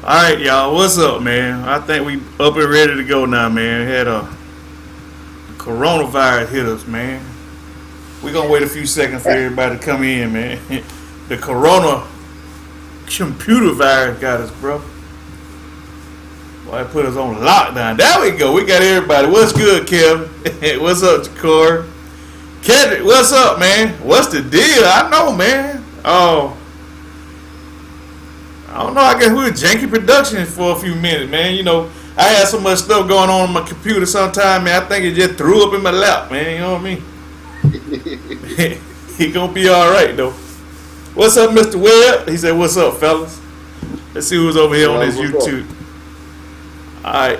Alright, y'all, what's up, man? I think we up and ready to go now, man. Had a coronavirus hit us, man. We gonna wait a few seconds for everybody to come in, man. The corona computer virus got us, bro. Boy, it put us on lockdown. There we go. We got everybody. What's good, Kevin? What's up, Jakor? Kevin, what's up, man? What's the deal? I know, man. Oh, I don't know. I guess we were janky production for a few minutes, man. You know, I had so much stuff going on my computer sometime, man. I think it just threw up in my lap, man. You know what I mean? He gonna be all right, though. What's up, Mr. Webb? He said, what's up, fellas? Let's see who's over here on this YouTube. All right.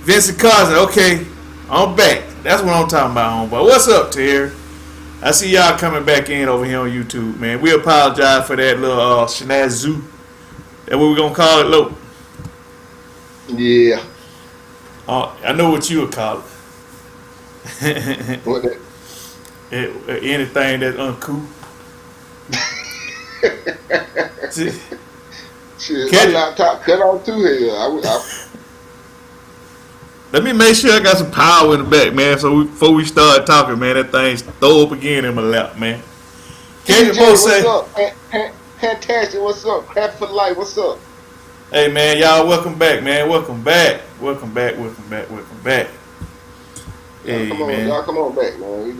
Vincent Cousin, okay. I'm back. That's what I'm talking about, homeboy. What's up, Terry? I see y'all coming back in over here on YouTube, man. We apologize for that little shenazoo. That's what we're going to call it, Lo. Yeah. I know what you would call it. What that? Anything that's uncouth. Shit, my laptop cut off too here. Let me make sure I got some power in the back, man. So before we start talking, man, that thing's throw up again in my lap, man. Can you both say? What's up? Fantastic. What's up? Crappie for life. What's up? Hey, man, y'all, welcome back, man. Welcome back. Welcome back. Welcome back. Welcome back. Hey, come on, man. y'all, come on back, man. We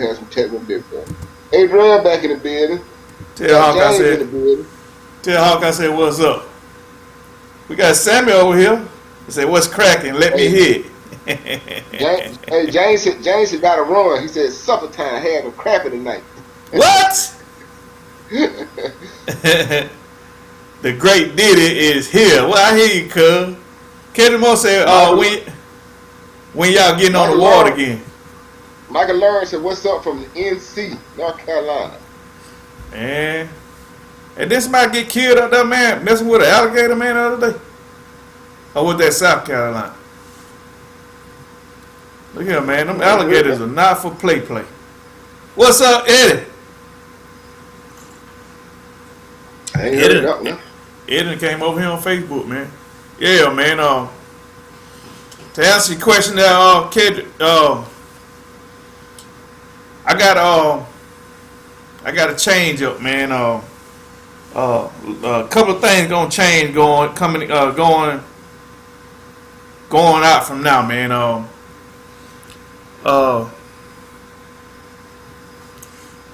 had some technical difficulties. Adrian back in the building. Tell Hawk I said, what's up? We got Sammy over here. He said, what's cracking? Let me hear it. James got to run. He said, supper time. Had a crappie tonight. What? The great Diddy is here. Well, I hear you, cuz. Kendrick Moore said, when y'all getting on the water again? Michael Lawrence said, what's up from the NC, North Carolina? Man. And this might get killed up there, man, messing with an alligator, man, the other day. Or was that South Carolina? Look here, man. Them alligators are not for play. What's up, Eddie? Eddie came over here on Facebook, man. Yeah, man. To answer your question there, Kendrick, I got a change up, man. A couple of things gonna change going out from now, man.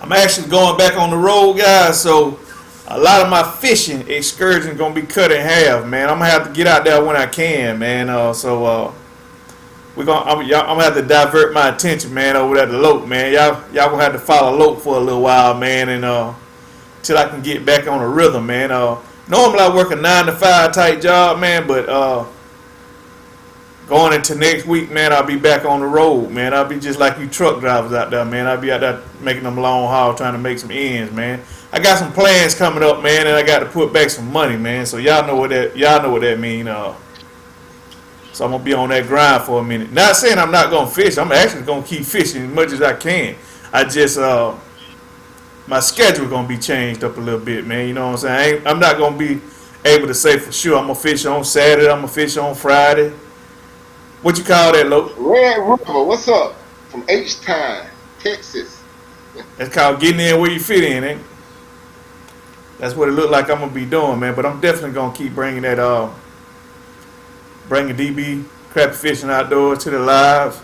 I'm actually going back on the road, guys. So a lot of my fishing excursions gonna be cut in half, man. I'm gonna have to get out there when I can, man. I'm gonna have to divert my attention, man, over at the Lope, man. Y'all gonna have to follow Lope for a little while, man, and till I can get back on the rhythm, man. Normally I work a 9-to-5 type job, man, but going into next week, man, I'll be back on the road, man. I'll be just like you truck drivers out there, man. I'll be out there making them long haul, trying to make some ends, man. I got some plans coming up, man, and I got to put back some money, man. So y'all know what that means. So I'm gonna be on that grind for a minute. Not saying I'm not gonna fish. I'm actually gonna keep fishing as much as I can. I just my schedule gonna be changed up a little bit, man. You know what I'm saying? I'm not gonna be able to say for sure I'm gonna fish on Saturday. I'm gonna fish on Friday. What you call that, Lo? Red River, what's up? From H-Town, Texas. That's called getting in where you fit in, ain't it? That's what it look like I'm gonna be doing, man. But I'm definitely gonna keep bringing that bringing DB Crappie Fishing Outdoors to the lives.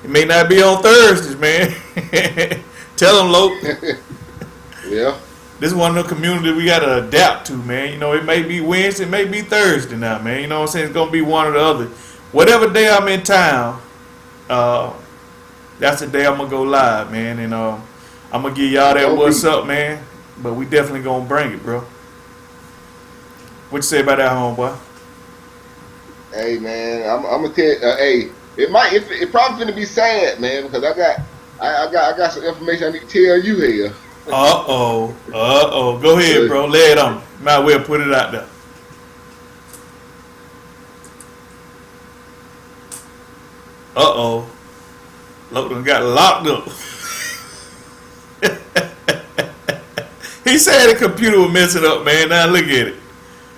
It may not be on Thursdays, man. Tell them, Lo. Yeah. This is one of the communities we gotta adapt to, man. You know, it may be Wednesday, it may be Thursday now, man. You know what I'm saying? It's gonna be one or the other. Whatever day I'm in town, that's the day I'm gonna go live, man. And I'm gonna give y'all that what's up, man. But we definitely gonna bring it, bro. What you say about that, homeboy? Hey, man, I'm gonna tell you, hey, it probably finna be sad, man, because I got some information I need to tell you here. Go ahead, bro. Lay it on me. Might well put it out there. Logan got locked up. He said the computer was messing up, man. Now look at it.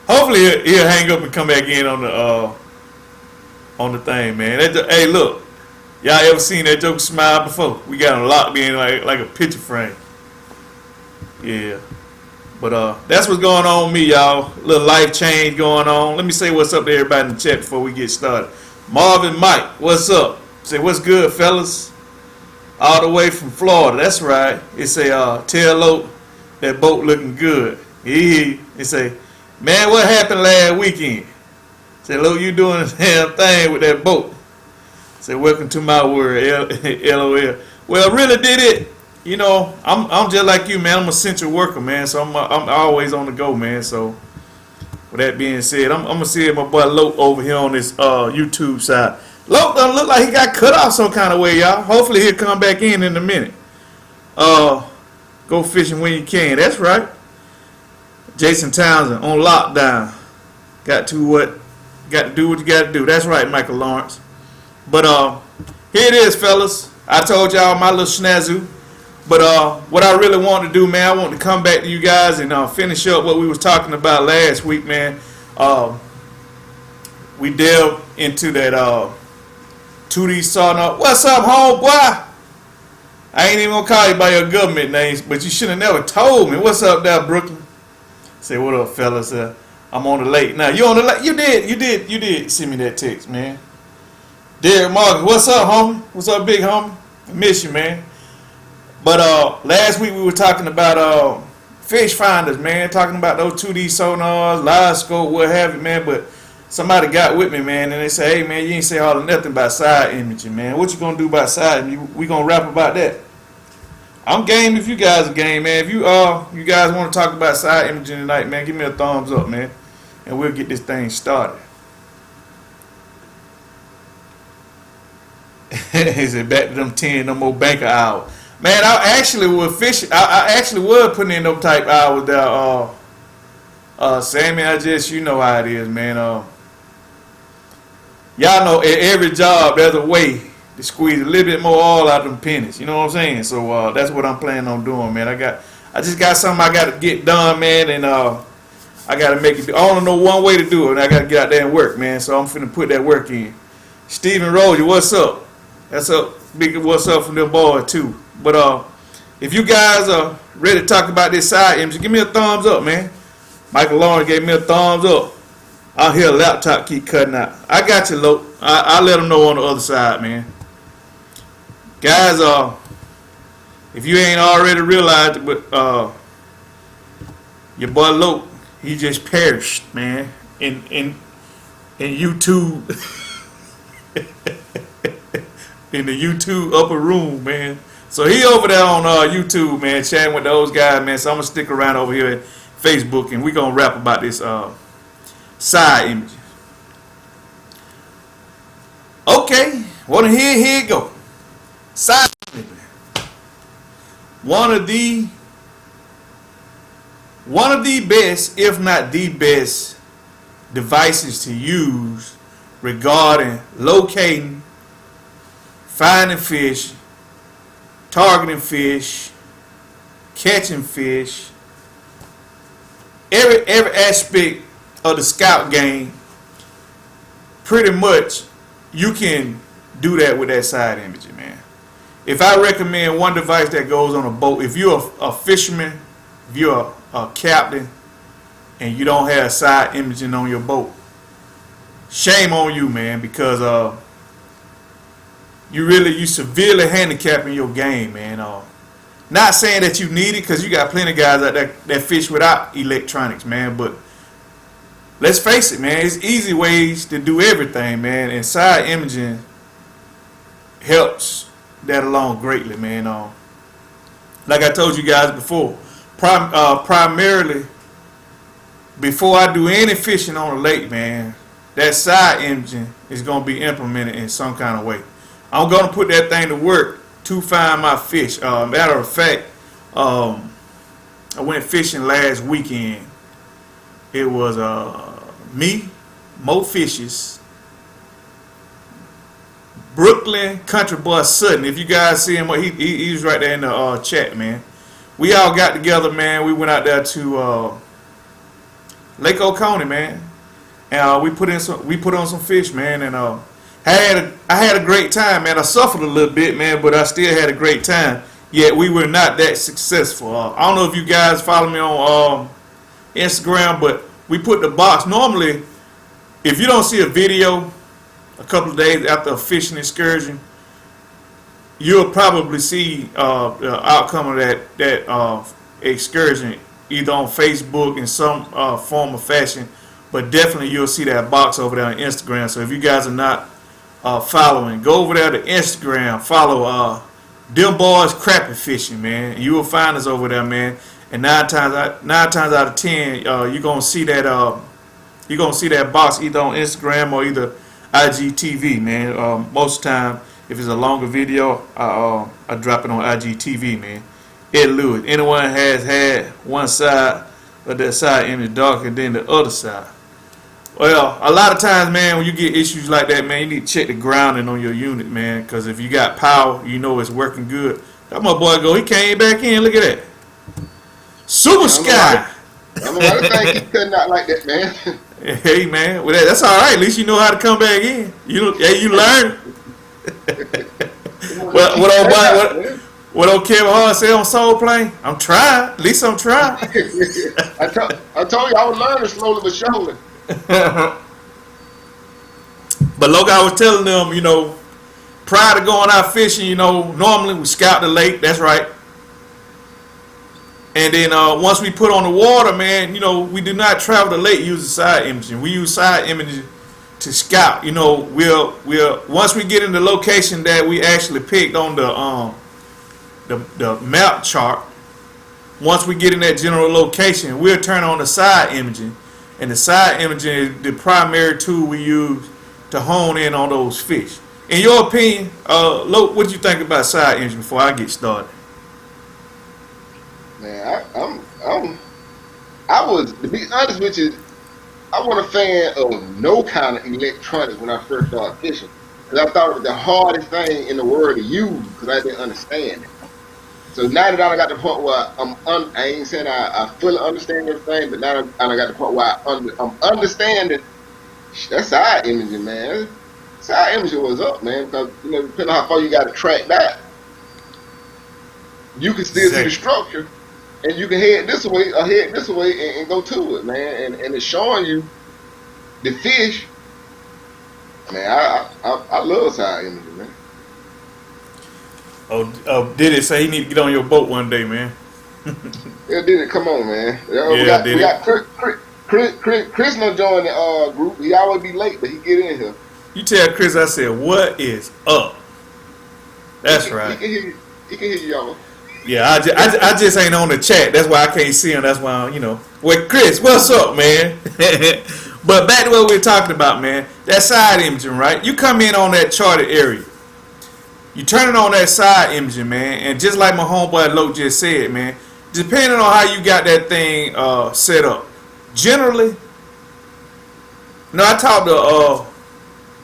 Hopefully he'll hang up and come back in on the thing, man. Hey, look, y'all ever seen that Joker smile before? We got him locked in like a picture frame. Yeah. But that's what's going on with me, y'all. Little life change going on. Let me say what's up to everybody in the chat before we get started. Marvin Mike, what's up? Say what's good, fellas? All the way from Florida. That's right. It say tell Loke that boat looking good. It say, man, what happened last weekend? Say, Loke, you doing the damn thing with that boat. Say, welcome to my world. LOL. Well, really did it. You know, I'm just like you, man. I'm a central worker, man. So I'm always on the go, man. So with that being said, I'm gonna see my boy Loke over here on this YouTube side. Loke don't look like he got cut off some kind of way, y'all. Hopefully he'll come back in a minute. Go fishing when you can. That's right. Jason Townsend on lockdown. Got to do what you got to do. That's right, Michael Lawrence. But here it is, fellas. I told y'all my little snazoo. But what I really want to do, man, I want to come back to you guys and finish up what we was talking about last week, man. We delved into that 2D Sonar. What's up, homeboy? I ain't even gonna call you by your government names, but you should have never told me. What's up there, Brooklyn? Say what up, fellas? I'm on the late now. You on the late? You did send me that text, man. Derek Morgan, what's up, homie? What's up, big homie? I miss you, man. But last week we were talking about fish finders, man. Talking about those 2D sonars, live scope, what have you, man. But somebody got with me, man, and they say, hey, man, you ain't say all or nothing about side imaging, man. What you gonna do about side imaging? We gonna rap about that. I'm game if you guys are game, man. If you guys want to talk about side imaging tonight, man, give me a thumbs up, man, and we'll get this thing started. He said, back to them 10, no more banker hours. Man, I actually was fishing. I actually was putting in them type hours there. Sammy, you know how it is, man. Y'all know at every job there's a way to squeeze a little bit more oil out of them pennies. You know what I'm saying? So that's what I'm planning on doing, man. I just got something I got to get done, man, and I got to make it. I only know one way to do it, and I got to get out there and work, man. So I'm finna put that work in. Steven Roger, what's up? That's up, big. What's up from them boys too? But if you guys are ready to talk about this side image, give me a thumbs up, man. Michael Lawrence gave me a thumbs up. I hear a laptop keep cutting out. I got you, Loke. I'll let them know on the other side, man. Guys, if you ain't already realized it, but your boy Loke, he just perished, man, in YouTube, in the YouTube upper room, man. So he over there on YouTube, man, chatting with those guys, man. So I'm gonna stick around over here at Facebook, and we gonna rap about this side image. Okay, wanna hear? Here it go. Side image. One of the best, if not the best, devices to use regarding locating, finding fish, targeting fish, catching fish, every aspect of the scout game. Pretty much you can do that with that side imaging, man. If I recommend one device that goes on a boat, if you're a fisherman, if you're a captain, and you don't have side imaging on your boat, shame on you, man, because you severely handicapping your game, man. Not saying that you need it, because you got plenty of guys out there that fish without electronics, man, but let's face it, man, it's easy ways to do everything, man, and side imaging helps that along greatly, man. Like I told you guys before, primarily before I do any fishing on a lake, man, that side imaging is going to be implemented in some kind of way. I'm going to put that thing to work to find my fish. Matter of fact, I went fishing last weekend. It was me, Mo Fishes, Brooklyn Country Boy Sutton. If you guys see him, he was right there in the chat, man. We all got together, man. We went out there to Lake Oconee, man. And we put on some fish, man, and I had a great time, man. I suffered a little bit, man, but I still had a great time. Yet we were not that successful. I don't know if you guys follow me on Instagram, but we put the box. Normally, if you don't see a video a couple of days after a fishing excursion, you'll probably see the outcome of that excursion either on Facebook in some form or fashion. But definitely you'll see that box over there on Instagram. So if you guys are not following, go over there to Instagram, follow them boys Crappie Fishing, man. You will find us over there, man. And nine times out of 10, you're gonna see that box either on Instagram or either IGTV, man. Most of the time, if it's a longer video, I drop it on IGTV, man. Ed Lewis. Anyone has had one side of that side image darker than the other side. Well, a lot of times, man, when you get issues like that, man, you need to check the grounding on your unit, man, because if you got power, you know it's working good. That my boy go, he came back in. Look at that. Super Sky. I don't know why the thing keep cutting out like that, man. Hey, man, well, that's all right. At least you know how to come back in. You learn. What old Kevin Hart said on Soul Plane? I'm trying. At least I'm trying. I told you I was learning slowly but surely. But look, I was telling them, prior to going out fishing, normally we scout the lake. That's right. And then once we put on the water, man, we do not travel the lake using side imaging. We use side imaging to scout. We'll once we get in the location that we actually picked on the map chart. Once we get in that general location, we'll turn on the side imaging. And the side imaging is the primary tool we use to hone in on those fish. In your opinion, what do you think about side imaging before I get started? Man, I was, to be honest with you, I wasn't a fan of no kind of electronics when I first started fishing. Because I thought it was the hardest thing in the world to use because I didn't understand it. So now that I got to the point where I ain't saying I fully understand everything, but now I got to the point where I'm understanding that side imaging, man. Side imaging was up, man, because, depending on how far you got to track back, you can still see the structure, and you can head this way or head this way and go to it, man. And it's showing you the fish. Man, I love side imaging, man. Oh, did it say he need to get on your boat one day, man? Yeah, did it? Come on, man. We got Chris no join the group. He always be late, but he get in here. You tell Chris I said, what is up? That's right. He can hear you, y'all. Yeah, I just ain't on the chat. That's why I can't see him. That's why, Well, Chris, what's up, man? But back to what we were talking about, man. That side imaging, right? You come in on that charted area. You turn it on that side imaging, man, and just like my homeboy Loke just said, man, depending on how you got that thing set up, generally, I talked to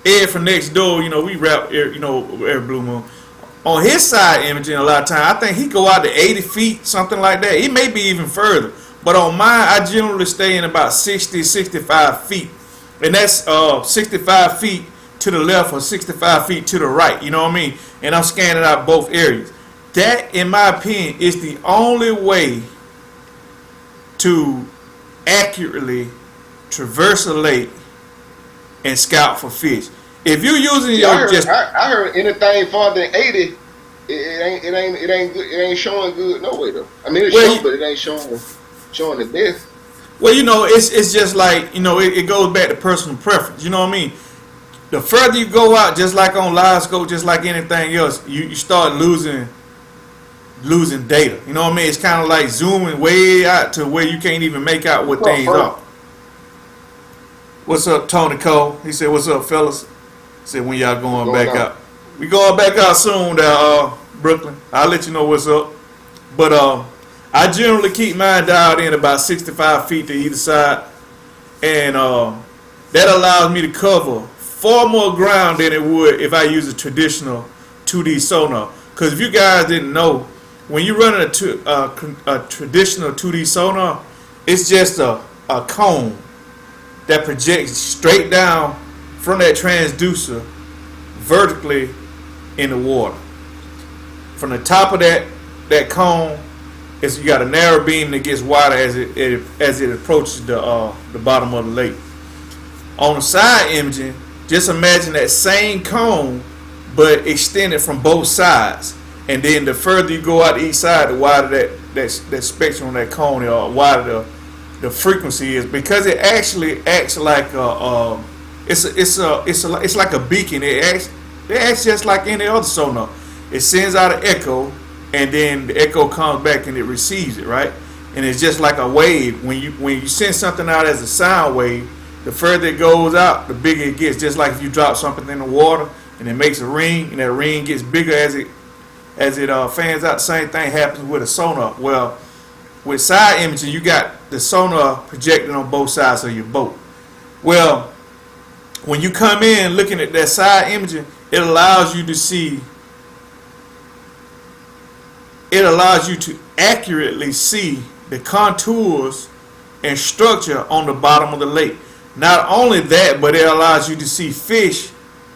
Ed from next door. We rap, every blue moon. On his side imaging, a lot of time, I think he go out to 80 feet, something like that. He may be even further, but on mine, I generally stay in about 60, 65 feet, and that's 65 feet to the left or 65 feet to the right, you know what I mean? And I'm scanning out both areas. That, in my opinion, is the only way to accurately traverse a lake and scout for fish. If you're using I heard anything farther than 80, it ain't showing good no way though. I mean, it's showing, but it ain't showing the best. Well, it's just like, it goes back to personal preference. You know what I mean? The further you go out, just like on live scope, just like anything else, you start losing data. You know what I mean? It's kind of like zooming way out to where you can't even make out what things are. What's up, Tony Cole? He said, "What's up, fellas?" He said, "When y'all going back out?" We going back out soon, there, Brooklyn. I'll let you know what's up. But I generally keep mine dialed in about 65 feet to either side, and that allows me to cover far more ground than it would if I use a traditional 2D sonar. Because if you guys didn't know, when you're running a traditional 2D sonar, it's just a a cone that projects straight down from that transducer vertically in the water. From the top of that cone, you got a narrow beam that gets wider as it approaches the bottom of the lake. On the side imaging, just imagine that same cone, but extended from both sides. And then the further you go out each side, the wider that spectrum on that cone, or wider the frequency is, because it actually acts like it's like a beacon. It acts just like any other sonar. It sends out an echo, and then the echo comes back and it receives it, right? And it's just like a wave. When you send something out as a sound wave, the further it goes out, the bigger it gets. Just like if you drop something in the water and it makes a ring, and that ring gets bigger as it fans out. The same thing happens with a sonar. Well, with side imaging, you got the sonar projected on both sides of your boat. Well, when you come in looking at that side imaging, it allows you to see. It allows you to accurately see the contours and structure on the bottom of the lake. Not only that, but it allows you to see fish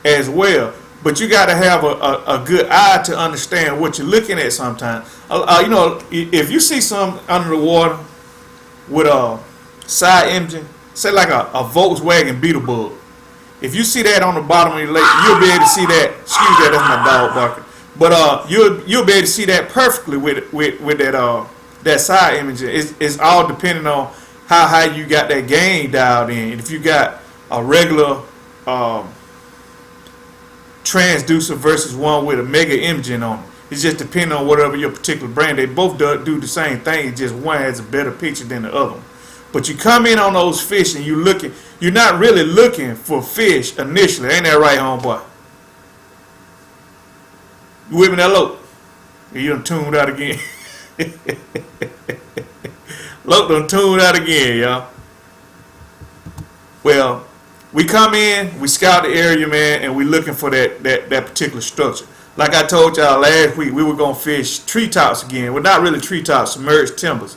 as well. But you got to have a good eye to understand what you're looking at sometimes. If you see something under the water with a side engine, say like a Volkswagen Beetle Bug, if you see that on the bottom of the lake, you'll be able to see that. Excuse that, that's my dog barking. But you'll be able to see that perfectly with that side imaging. It's all depending on how high you got that gain dialed in. If you got a regular transducer versus one with a mega imaging on it, it's just depending on whatever your particular brand. They both do the same thing. It's just one has a better picture than the other one. But you come in on those fish and you're not really looking for fish initially. Ain't that right, homeboy? You with me that low? You done tuned out again. Look, done tuned out again, y'all. Well, we come in, we scout the area, man, and we looking for that particular structure. Like I told y'all last week, we were gonna fish treetops again. Well, not really treetops, submerged timbers.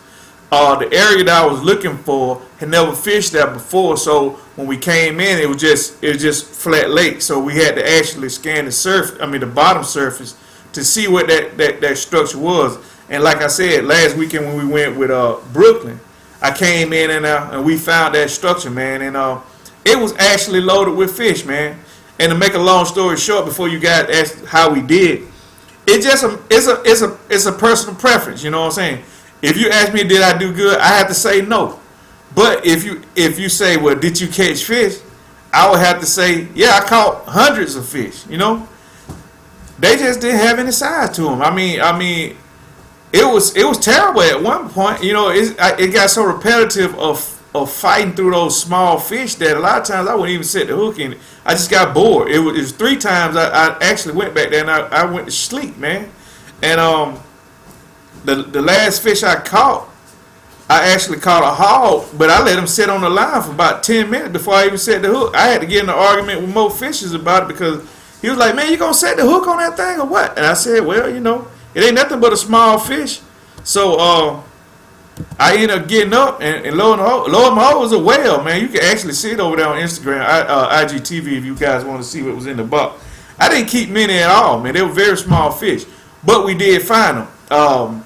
The area that I was looking for had never fished that before, so when we came in, it was just flat lake. So we had to actually scan the bottom surface to see what that structure was. And like I said, last weekend when we went with Brooklyn, I came in and we found that structure, man, and it was actually loaded with fish, man. And to make a long story short, before you guys ask how we did, it's a personal preference, you know what I'm saying? If you ask me did I do good, I have to say no. But if you say, well, did you catch fish? I would have to say, yeah, I caught hundreds of fish, you know? They just didn't have any size to them. I mean, it was terrible at one point. You know, it got so repetitive of fighting through those small fish that a lot of times I wouldn't even set the hook in it. I just got bored. It was 3 times I actually went back there and I went to sleep, man. And the last fish I caught, I actually caught a hog, but I let him sit on the line for about 10 minutes before I even set the hook. I had to get in an argument with Mo Fishers about it because he was like, man, you gonna set the hook on that thing or what? And I said, well, you know, it ain't nothing but a small fish. So I ended up getting up, and lo and behold, was a whale, man. You can actually see it over there on Instagram, IGTV, if you guys want to see what was in the box. I didn't keep many at all, man. They were very small fish, but we did find them.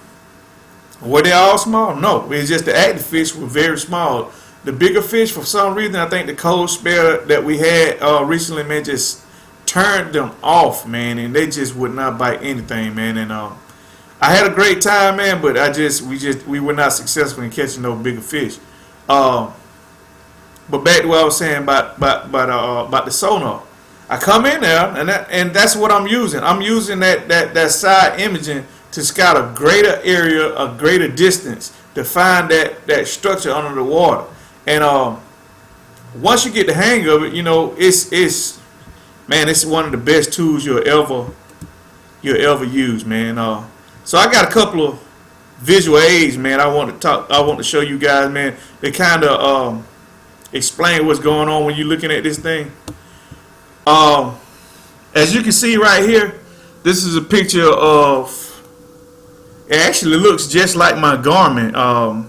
Were they all small? No, it's just the active fish were very small. The bigger fish, for some reason, I think the cold spell that we had recently, man, just turned them off, man, and they just would not bite anything, man. And I had a great time, man, but we were not successful in catching those bigger fish. But back to what I was saying about the sonar. I come in there, and that's what I'm using. I'm using that side imaging to scout a greater area, a greater distance, to find that structure under the water. And once you get the hang of it, you know, it's one of the best tools you'll ever use, man. So I got a couple of visual aids, man. I want to show you guys, man. They kind of explain what's going on when you're looking at this thing. As you can see right here, this is a picture of. It actually looks just like my Garmin.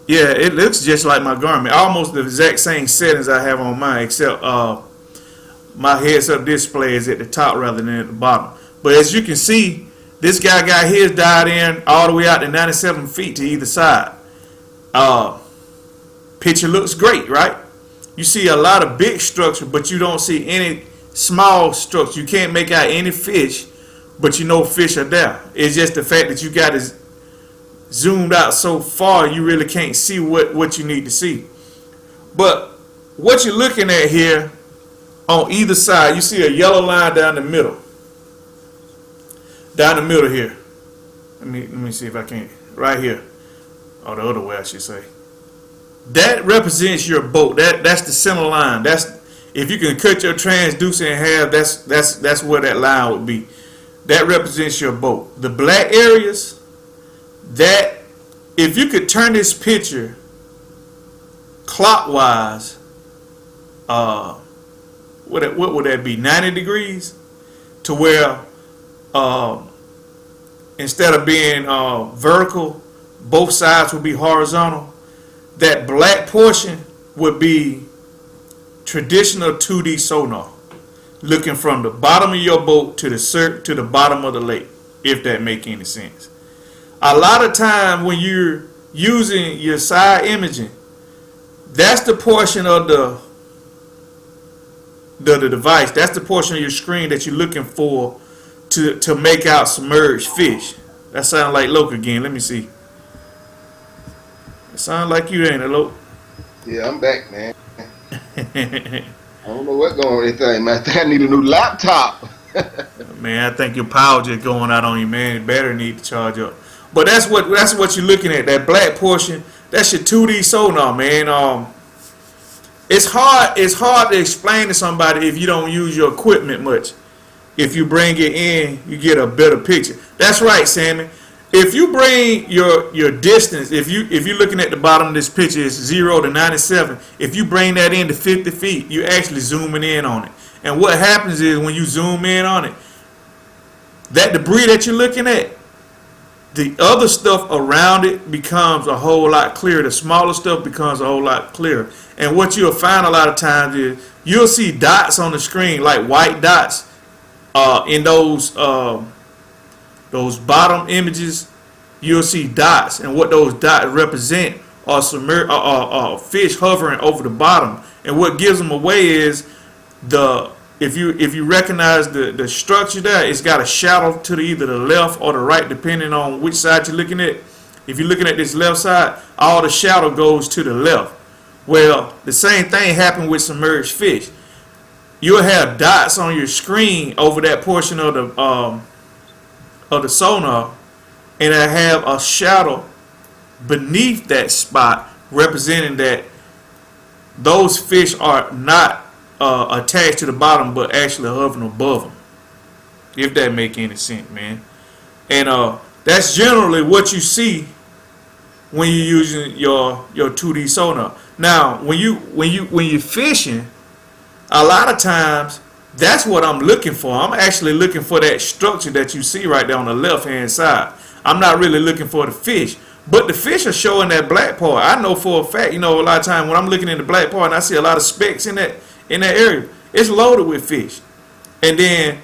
Yeah, it looks just like my Garmin. Almost the exact same settings I have on mine, except my heads-up display is at the top rather than at the bottom. But as you can see, this guy got his dialed in all the way out to 97 feet to either side. Picture looks great, right? You see a lot of big structure, but you don't see any small structure. You can't make out any fish, but you know fish are there. It's just the fact that you got it zoomed out so far, you really can't see what you need to see. But what you're looking at here, on either side, you see a yellow line down the middle. Down the middle here. Let me see if I can. Right here. Or the other way, I should say. That represents your boat. That's the center line. That's, if you can cut your transducer in half, that's where that line would be. That represents your boat. The black areas, that, if you could turn this picture clockwise, what would that be? 90 degrees, to where instead of being vertical, both sides would be horizontal. That black portion would be traditional 2D sonar, looking from the bottom of your boat to the bottom of the lake, if that make any sense. A lot of time when you're using your side imaging, that's the portion of the device, that's the portion of your screen that you're looking for to make out submerged fish. That sounds like Loke again. Let me see. It sounds like you, ain't it, Loke? Yeah, I'm back, man. I don't know what's going on with anything, man. I think I need a new laptop. Man, I think your power just going out on you, man. The battery need to charge up. But that's what you're looking at. That black portion, that's your 2D sonar, man. It's hard to explain to somebody if you don't use your equipment much. If you bring it in, you get a better picture. That's right, Sammy. If you bring your distance, if you're looking at the bottom of this picture, it's 0 to 97. If you bring that into 50 feet, you're actually zooming in on it. And what happens is when you zoom in on it, that debris that you're looking at, the other stuff around it becomes a whole lot clearer. The smaller stuff becomes a whole lot clearer. And what you'll find a lot of times is you'll see dots on the screen, like white dots, in those bottom images. You'll see dots, and what those dots represent are fish hovering over the bottom. And what gives them away is if you recognize the structure there, it's got a shadow to either the left or the right, depending on which side you're looking at. If you're looking at this left side, all the shadow goes to the left. Well, the same thing happened with submerged fish. You'll have dots on your screen over that portion of the sonar, and I have a shadow beneath that spot representing that those fish are not attached to the bottom, but actually hovering above them. If that make any sense, man. And that's generally what you see when you're using your 2D sonar. Now, when you're fishing, a lot of times that's what I'm looking for. I'm actually looking for that structure that you see right there on the left hand side. I'm not really looking for the fish, but the fish are showing that black part. I know for a fact, a lot of times when I'm looking in the black part and I see a lot of specks in that area, it's loaded with fish. And then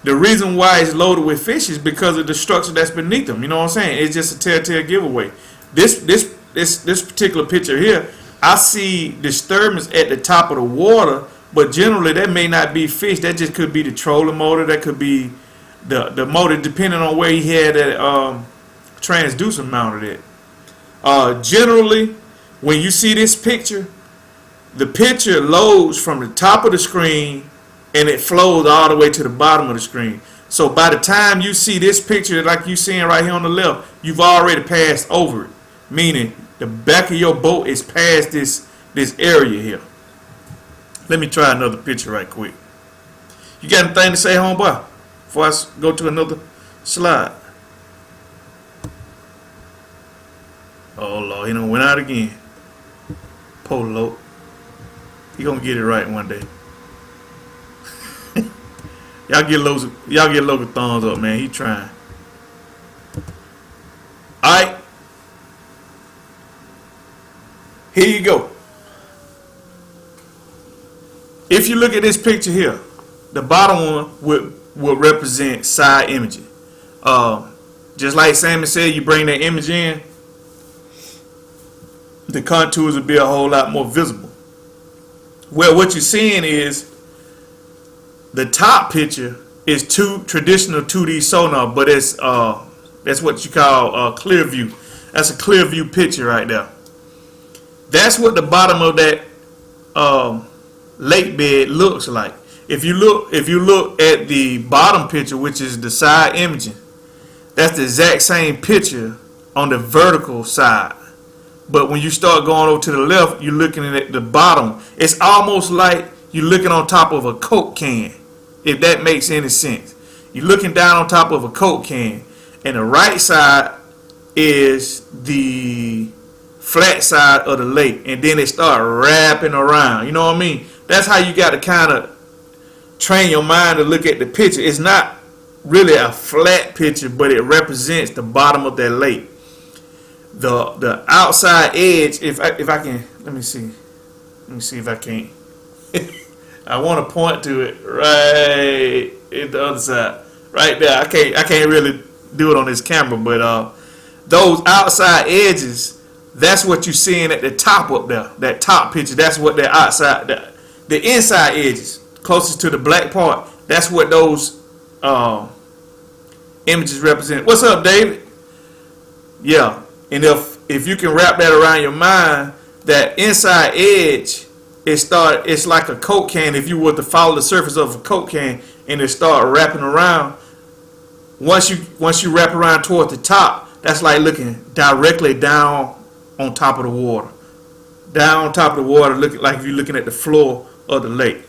the reason why it's loaded with fish is because of the structure that's beneath them. You know what I'm saying? It's just a telltale giveaway. This particular picture here, I see disturbance at the top of the water, but generally that may not be fish. That just could be the trolling motor. That could be the motor, depending on where he had that transducer mounted at. Generally, when you see this picture, the picture loads from the top of the screen and it flows all the way to the bottom of the screen. So by the time you see this picture, like you're seeing right here on the left, you've already passed over it. Meaning the back of your boat is past this area here. Let me try another picture right quick. You got anything to say, homeboy, before I go to another slide? Oh Lord, he done went out again. Poor Loke. He gonna get it right one day. Y'all get Loke a thumbs up, man. He trying. All right. Here you go. If you look at this picture here, the bottom one would represent side imaging. Just like Sammy said, you bring that image in, the contours will be a whole lot more visible. Well, what you're seeing is the top picture is traditional 2D sonar, but that's what you call clear view. That's a clear view picture right there. That's what the bottom of that lake bed looks like. If you look at the bottom picture, which is the side imaging, that's the exact same picture on the vertical side. But when you start going over to the left, you're looking at the bottom. It's almost like you're looking on top of a Coke can, if that makes any sense. You're looking down on top of a Coke can, and the right side is the flat side of the lake, and then they start wrapping around. You know what I mean? That's how you got to kind of train your mind to look at the picture. It's not really a flat picture, but it represents the bottom of that lake. The outside edge, if I can, let me see if I can. I want to point to it right at the other side, right there. I can't really do it on this camera, but those outside edges, that's what you're seeing at the top up there. That top picture, that's what that outside, the inside edges, closest to the black part, that's what those images represent. What's up, David? Yeah, and if you can wrap that around your mind, that inside edge, it's like a Coke can. If you were to follow the surface of a Coke can and it start wrapping around, once you wrap around toward the top, that's like looking directly down on top of the water. Down on top of the water, looking like if you're looking at the floor of the lake.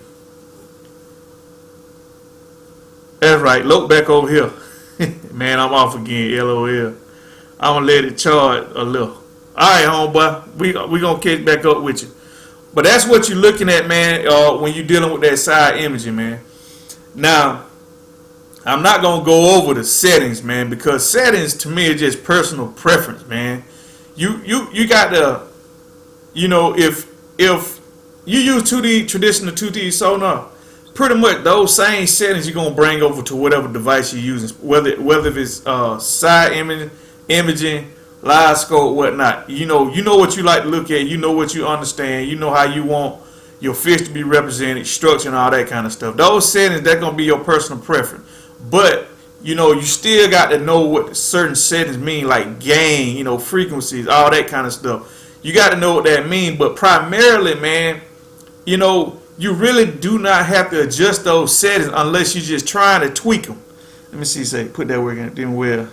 That's right. Look back over here. Man, I'm off again. LOL. I'm gonna let it charge a little. All right, homeboy. We gonna catch back up with you. But that's what you're looking at, man. When you're dealing with that side imaging, man. Now, I'm not gonna go over the settings, man, because settings to me is just personal preference, man. You got to, if you use traditional 2D sonar, pretty much those same settings you're gonna bring over to whatever device you're using, whether it's side imaging, live scope, whatnot. You know what you like to look at. You know what you understand. You know how you want your fish to be represented, structure, and all that kind of stuff. Those settings, that's gonna be your personal preference. But you still got to know what certain settings mean, like gain, frequencies, all that kind of stuff. You got to know what that means. But primarily, man, you really do not have to adjust those settings unless you're just trying to tweak them. Let me see, say, put that word in, then where.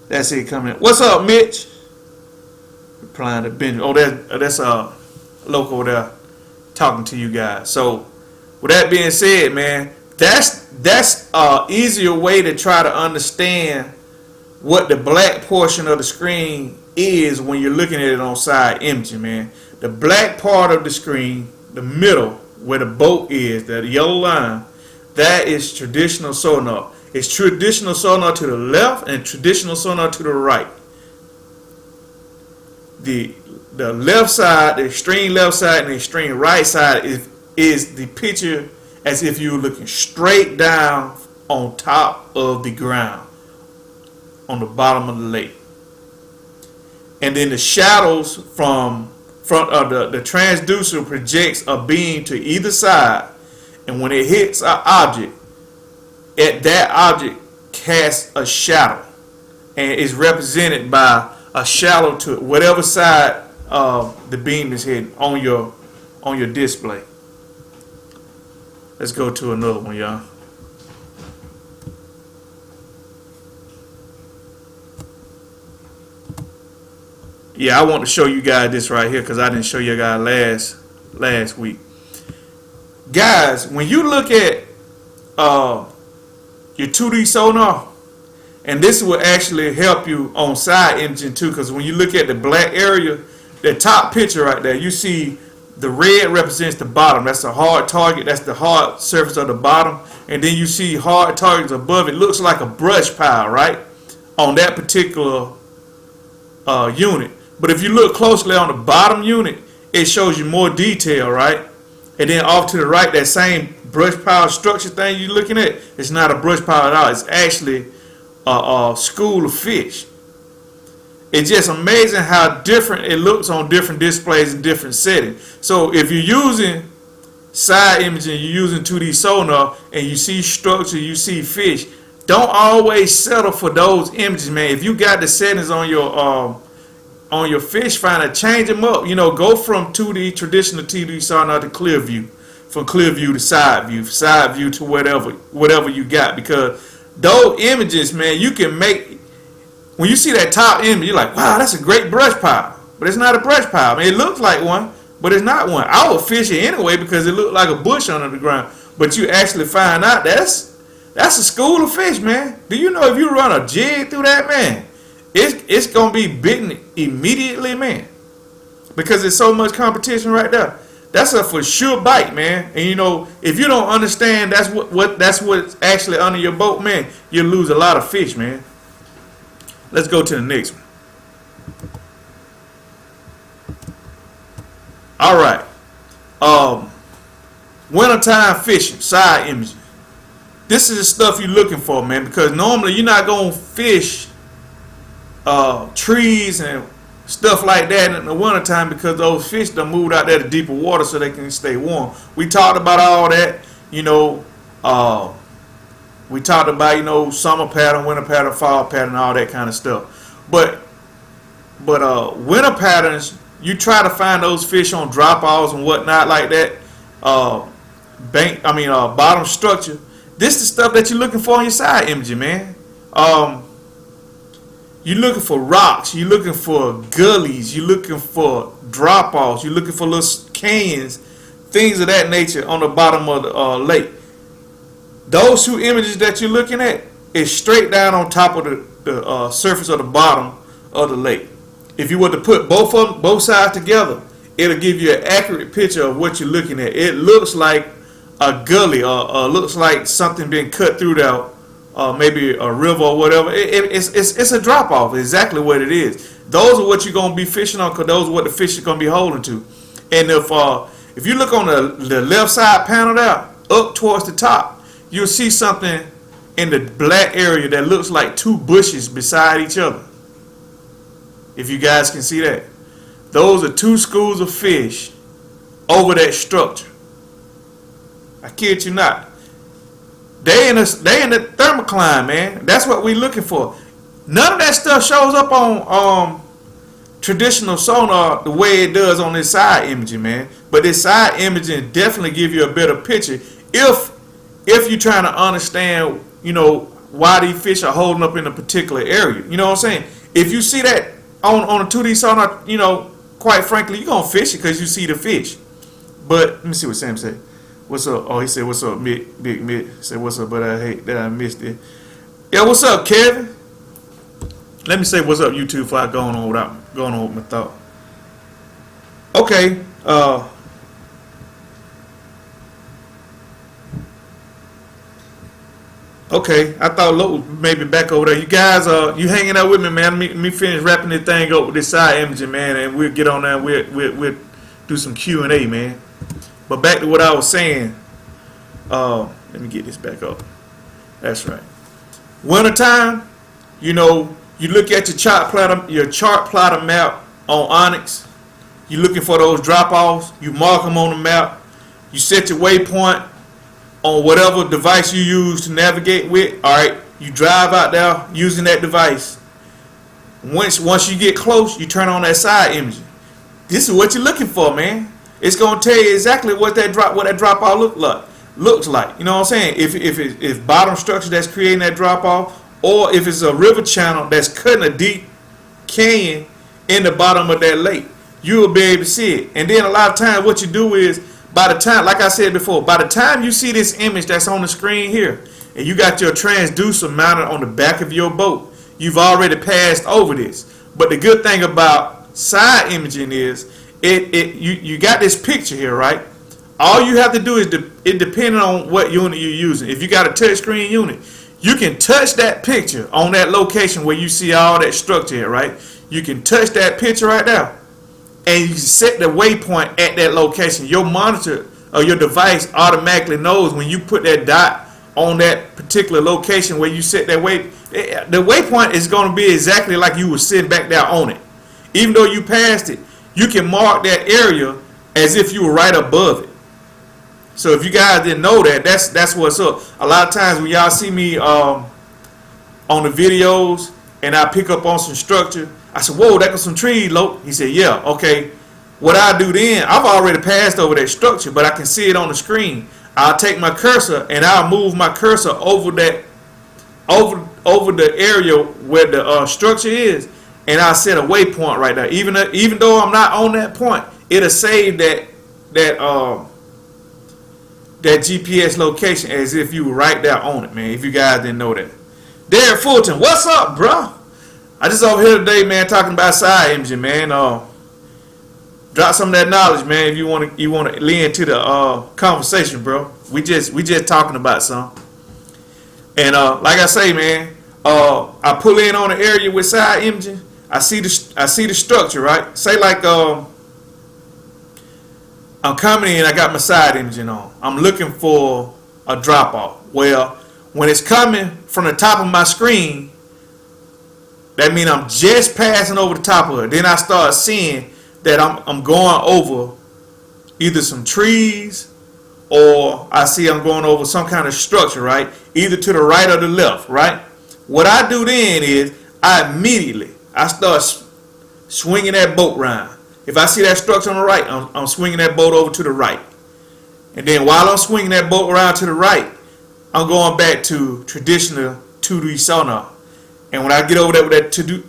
That's it coming in. What's up, Mitch? Replying to Benjamin. Oh, that's local there talking to you guys. So, with that being said, man, that's a easier way to try to understand what the black portion of the screen is when you're looking at it on side imaging, man. The black part of the screen, the middle, where the boat is, that yellow line, that is traditional sonar. It's traditional sonar to the left and traditional sonar to the right. The left side, the extreme left side and the extreme right side is the picture as if you were looking straight down on top of the ground, on the bottom of the lake. And then the shadows from front of the transducer projects a beam to either side, and when it hits an object, that object casts a shadow and is represented by a shadow to whatever side the beam is hitting on your display. Let's go to another one, y'all. Yeah, I want to show you guys this right here because I didn't show you guys last week. Guys, when you look at your 2D sonar, and this will actually help you on side imaging too, because when you look at the black area, the top picture right there, you see the red represents the bottom. That's a hard target. That's the hard surface of the bottom. And then you see hard targets above it. Looks like a brush pile, right? On that particular unit. But if you look closely on the bottom unit, it shows you more detail, right? And then off to the right, that same brush pile structure thing you're looking at, it's not a brush pile at all. It's actually a school of fish. It's just amazing how different it looks on different displays in different settings. So if you're using side imaging, you're using 2D sonar, and you see structure, you see fish, don't always settle for those images, man. If you got the settings on your fish finder, change them up. You know, go from 2D traditional 2D sonar to clear view, from clear view to side view to whatever you got, because those images, man, you can make. When you see that top image, you're like, wow, that's a great brush pile, but it's not a brush pile. I mean, it looks like one, but it's not one. I would fish it anyway because it looked like a bush under the ground. But you actually find out that's a school of fish, man. Do you know if you run a jig through that, man, it's gonna be bitten immediately, man, because there's so much competition right there. That's a for sure bite, man. And you know, if you don't understand that's what's actually under your boat, man, you'll lose a lot of fish, man. Let's go to the next one. All right. Wintertime fishing, side imaging. This is the stuff you're looking for, man, because normally you're not going to fish trees and stuff like that in the wintertime because those fish done moved out there to deeper water so they can stay warm. We talked about all that, you know. We talked about, you know, summer pattern, winter pattern, fall pattern, all that kind of stuff. But winter patterns, you try to find those fish on drop-offs and whatnot like that. Bottom structure. This is the stuff that you're looking for on your side imaging, man. You're looking for rocks. You're looking for gullies. You're looking for drop-offs. You're looking for little canyons, things of that nature on the bottom of the lake. Those two images that you're looking at is straight down on top of the surface of the bottom of the lake. If you were to put both sides together, it'll give you an accurate picture of what you're looking at. It looks like a gully, or looks like something being cut through there, maybe a river or whatever. It's a drop off, exactly what it is. Those are what you're gonna be fishing on, because those are what the fish are gonna be holding to. And if you look on the left side panel there, up towards the top, you'll see something in the black area that looks like two bushes beside each other. If you guys can see that. Those are two schools of fish over that structure. I kid you not. They in the thermocline, man. That's what we're looking for. None of that stuff shows up on traditional sonar the way it does on this side imaging, man. But this side imaging definitely give you a better picture if you're trying to understand, you know, why these fish are holding up in a particular area. You know what I'm saying? If you see that on a 2D sonar, you know, quite frankly, you're going to fish it because you see the fish. But let me see what Sam said. What's up? Oh, he said, what's up, Mick? Big Mick. He said, what's up, but I hate that I missed it. Yeah, what's up, Kevin? Let me say what's up, YouTube, before I go on with my thought. Okay. Okay, I thought Lo maybe back over there. You guys, you hanging out with me, man. Me finish wrapping this thing up with this side imaging, man, and we'll get on there and we'll do some Q&A, man. But back to what I was saying. Let me get this back up. That's right. Wintertime, you know, you look at your chart plotter map on Onyx. You're looking for those drop-offs. You mark them on the map. You set your waypoint on whatever device you use to navigate with. All right, you drive out there using that device. Once you get close, you turn on that side imaging. This is what you're looking for, man. It's gonna tell you exactly what that drop off looks like. You know what I'm saying? If bottom structure that's creating that drop off, or if it's a river channel that's cutting a deep canyon in the bottom of that lake, you will be able to see it. And then a lot of times, what you do is, by the time, like I said before, by the time you see this image that's on the screen here, and you got your transducer mounted on the back of your boat, you've already passed over this. But the good thing about side imaging is, you got this picture here, right? All you have to do is, it depending on what unit you're using. If you got a touchscreen unit, you can touch that picture on that location where you see all that structure here, right? you can touch that picture right there, and you set the waypoint at that location. Your monitor or your device automatically knows when you put that dot on that particular location where you set that the waypoint is going to be exactly like you were sitting back there on it. Even though you passed it, you can mark that area as if you were right above it. So if you guys didn't know that, that's what's up. A lot of times when y'all see me on the videos and I pick up on some structure, I said, whoa, that was some trees, Loke. He said, yeah, okay. What I do then, I've already passed over that structure, but I can see it on the screen. I'll take my cursor and I'll move my cursor over the area where the structure is, and I'll set a waypoint right there. Even though I'm not on that point, it'll save that GPS location as if you were right there on it, man. If you guys didn't know that. Derek Fulton, what's up, bro? I just over here today, man, talking about side imaging, man. Drop some of that knowledge, man. If you want to lean into the conversation, bro. We just talking about something. And like I say, man, I pull in on the area with side imaging. I see the structure, right? Say like I'm coming in, I got my side imaging on. I'm looking for a drop off. Well, when it's coming from the top of my screen, that means I'm just passing over the top of it. Then I start seeing that I'm going over either some trees, or I see I'm going over some kind of structure, right? Either to the right or the left, right? What I do then is I start swinging that boat around. If I see that structure on the right, I'm swinging that boat over to the right. And then while I'm swinging that boat around to the right, I'm going back to traditional 2D sonar. And when I get over there with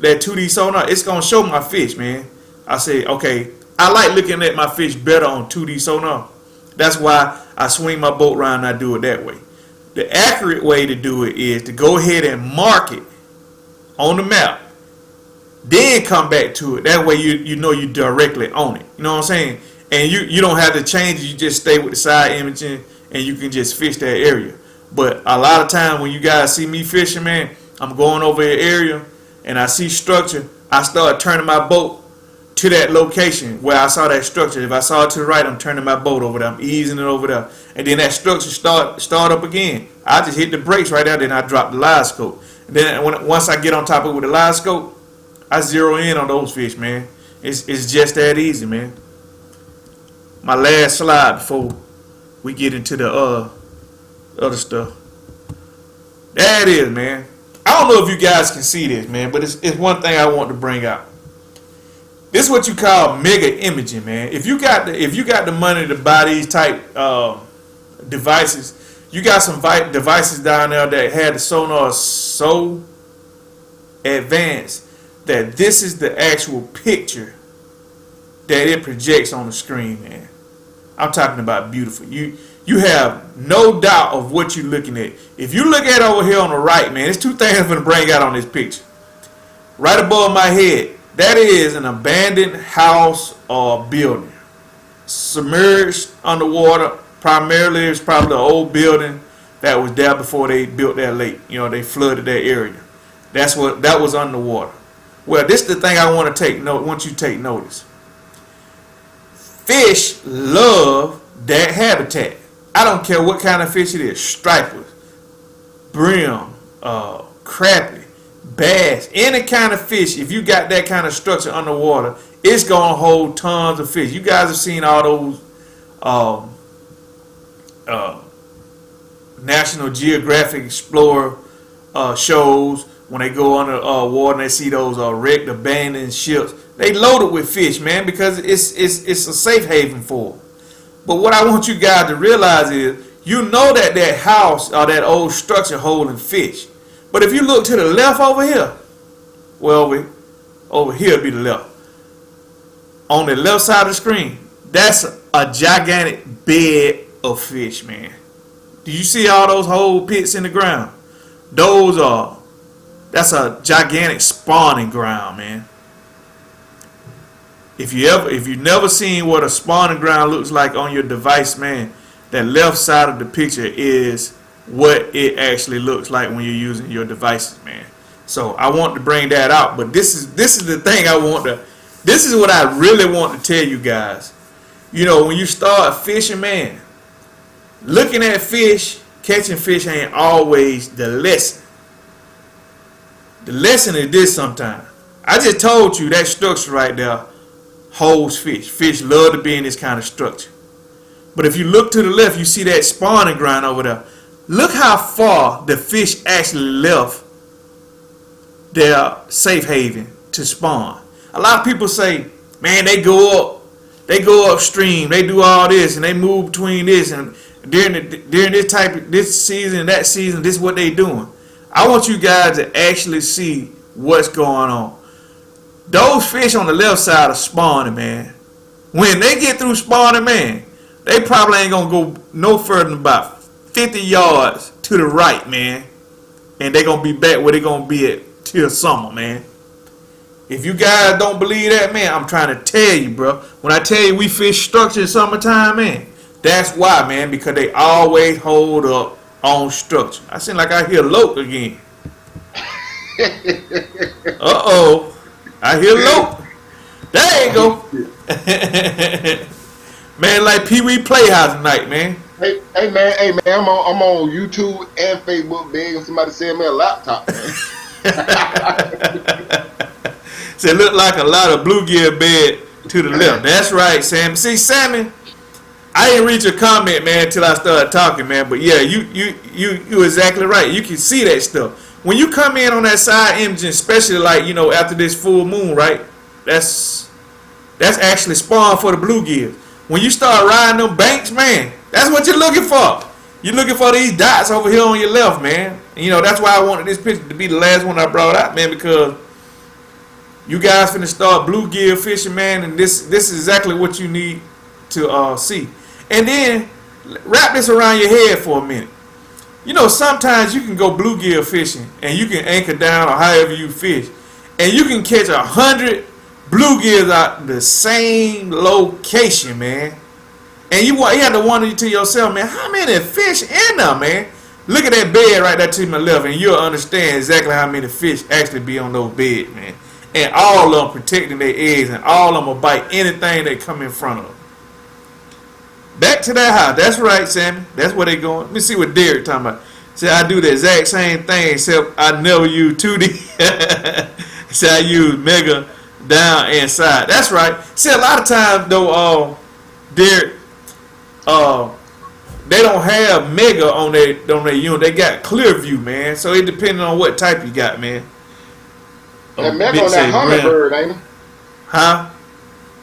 that 2D sonar, it's going to show my fish, man. I say, okay, I like looking at my fish better on 2D sonar. That's why I swing my boat around and I do it that way. The accurate way to do it is to go ahead and mark it on the map, then come back to it. That way you know you directly on it. You know what I'm saying? And you don't have to change it. You just stay with the side imaging and you can just fish that area. But a lot of time when you guys see me fishing, man, I'm going over an area and I see structure, I start turning my boat to that location where I saw that structure. If I saw it to the right, I'm turning my boat over there. I'm easing it over there. And then that structure start up again. I just hit the brakes right there, then I drop the live scope. And then once I get on top of it with the live scope, I zero in on those fish, man. It's just that easy, man. My last slide before we get into the other stuff. There it is, man. I don't know if you guys can see this, man, but it's one thing I want to bring out. This is what you call mega imaging, man. If you got the money to buy these type devices, you got some devices down there that had the sonar so advanced that this is the actual picture that it projects on the screen, man. I'm talking about beautiful. You have no doubt of what you're looking at. If you look at over here on the right, man, there's two things I'm going to bring out on this picture. Right above my head, that is an abandoned house or building. Submerged underwater. Primarily, it's probably an old building that was there before they built that lake. You know, they flooded that area. That was underwater. Well, this is the thing I want you to take notice. Fish love that habitat. I don't care what kind of fish it is. Stripers, brim, crappie, bass, any kind of fish. If you got that kind of structure underwater, it's gonna hold tons of fish. You guys have seen all those National Geographic Explorer shows when they go under water and they see those wrecked, abandoned ships. They loaded with fish, man, because it's a safe haven for them. But what I want you guys to realize is, you know that house or that old structure holding fish. But if you look to the left over here, well, over here be the left. On the left side of the screen, that's a gigantic bed of fish, man. Do you see all those whole pits in the ground? That's a gigantic spawning ground, man. If you've never seen what a spawning ground looks like on your device, man, that left side of the picture is what it actually looks like when you're using your devices, man. So I want to bring that out. But this is the thing I want to. This is what I really want to tell you guys. You know, when you start fishing, man, looking at fish, catching fish ain't always the lesson. The lesson is this sometimes. I just told you that structure right there holds fish. Fish love to be in this kind of structure. But if you look to the left, you see that spawning ground over there. Look how far the fish actually left their safe haven to spawn. A lot of people say, man, they go upstream, they do all this, and they move between this, and during this season, that season, this is what they doing. I want you guys to actually see what's going on. Those fish on the left side are spawning, man. When they get through spawning, man, they probably ain't gonna go no further than about 50 yards to the right, man. And they gonna be back where they gonna be at till summer, man. If you guys don't believe that, man, I'm trying to tell you, bro. When I tell you we fish structure in summertime, man, that's why, man, because they always hold up on structure. I seem like I hear Loke again. Uh-oh. I hear Loke. There you go. Man, like Pee Wee Playhouse tonight, man. Hey man, I'm on YouTube and Facebook begging somebody to send me a laptop, man. So it looked like a lot of bluegill bed to the left. That's right, Sam. See, Sammy, I didn't read your comment, man, until I started talking, man. But yeah, you exactly right. You can see that stuff. When you come in on that side imaging, especially like, you know, after this full moon, right? That's actually spawn for the bluegill. When you start riding them banks, man, that's what you're looking for. You're looking for these dots over here on your left, man. And, you know, that's why I wanted this picture to be the last one I brought out, man, because you guys finna start bluegill fishing, man, and this is exactly what you need to see. And then wrap this around your head for a minute. You know, sometimes you can go bluegill fishing and you can anchor down or however you fish, and you can catch 100 bluegills out the same location, man. And you have to wonder to yourself, man, how many fish in there, man? Look at that bed right there to my left, and you'll understand exactly how many fish actually be on those beds, man. And all of them protecting their eggs, and all of them will bite anything that come in front of them. Back to that house. That's right, Sammy. That's where they going. Let me see what Derek talking about. See, I do the exact same thing, except I never use 2D. See, I use mega down and side. That's right. See, a lot of times though, Derek, they don't have mega on their unit. They got clear view, man. So it depends on what type you got, man. That mega on that hummingbird, ain't it? Huh?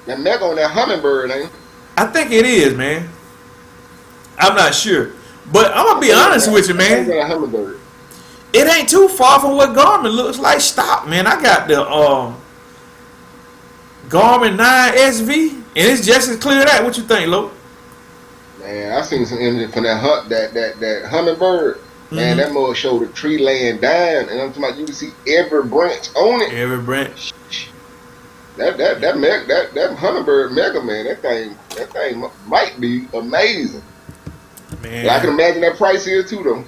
That mega on that hummingbird, ain't it? I think it is, man. I'm not sure. But I'm going to be honest with you, man. It ain't too far from what Garmin looks like stock, man. I got the Garmin 9SV, and it's just as clear as that. What you think, Lo? Man, I seen some images from that hummingbird. Mm-hmm. Man, that mother showed a tree laying down, and I'm talking about you can see every branch on it. Every branch. That hummingbird mega, man, that thing might be amazing. Man, but I can imagine that price here too, though.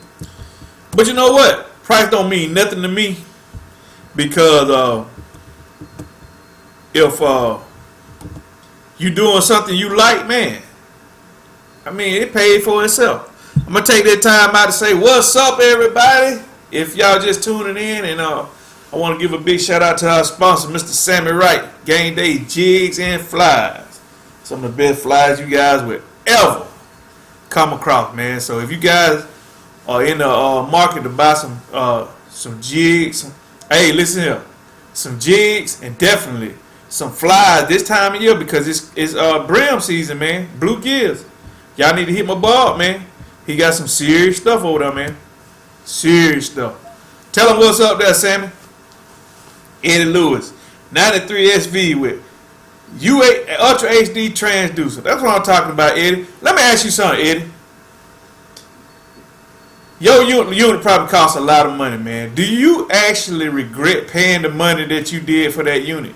But you know what? Price don't mean nothing to me, because if you doing something you like, man, I mean, it paid for itself. I'm gonna take that time out to say what's up, everybody. If y'all just tuning in, and I want to give a big shout out to our sponsor, Mr. Sammy Wright, Game Day Jigs and Flies. Some of the best flies you guys would ever come across, man. So if you guys are in the market to buy some jigs, hey, listen here, some jigs and definitely some flies this time of year, because it's brim season, man. Bluegills. Y'all need to hit my boy, man. He got some serious stuff over there, man. Serious stuff. Tell him what's up there, Sammy. Eddie Lewis, 93 SV with U8 Ultra HD transducer. That's what I'm talking about, Eddie. Let me ask you something, Eddie. Your unit probably costs a lot of money, man. Do you actually regret paying the money that you did for that unit?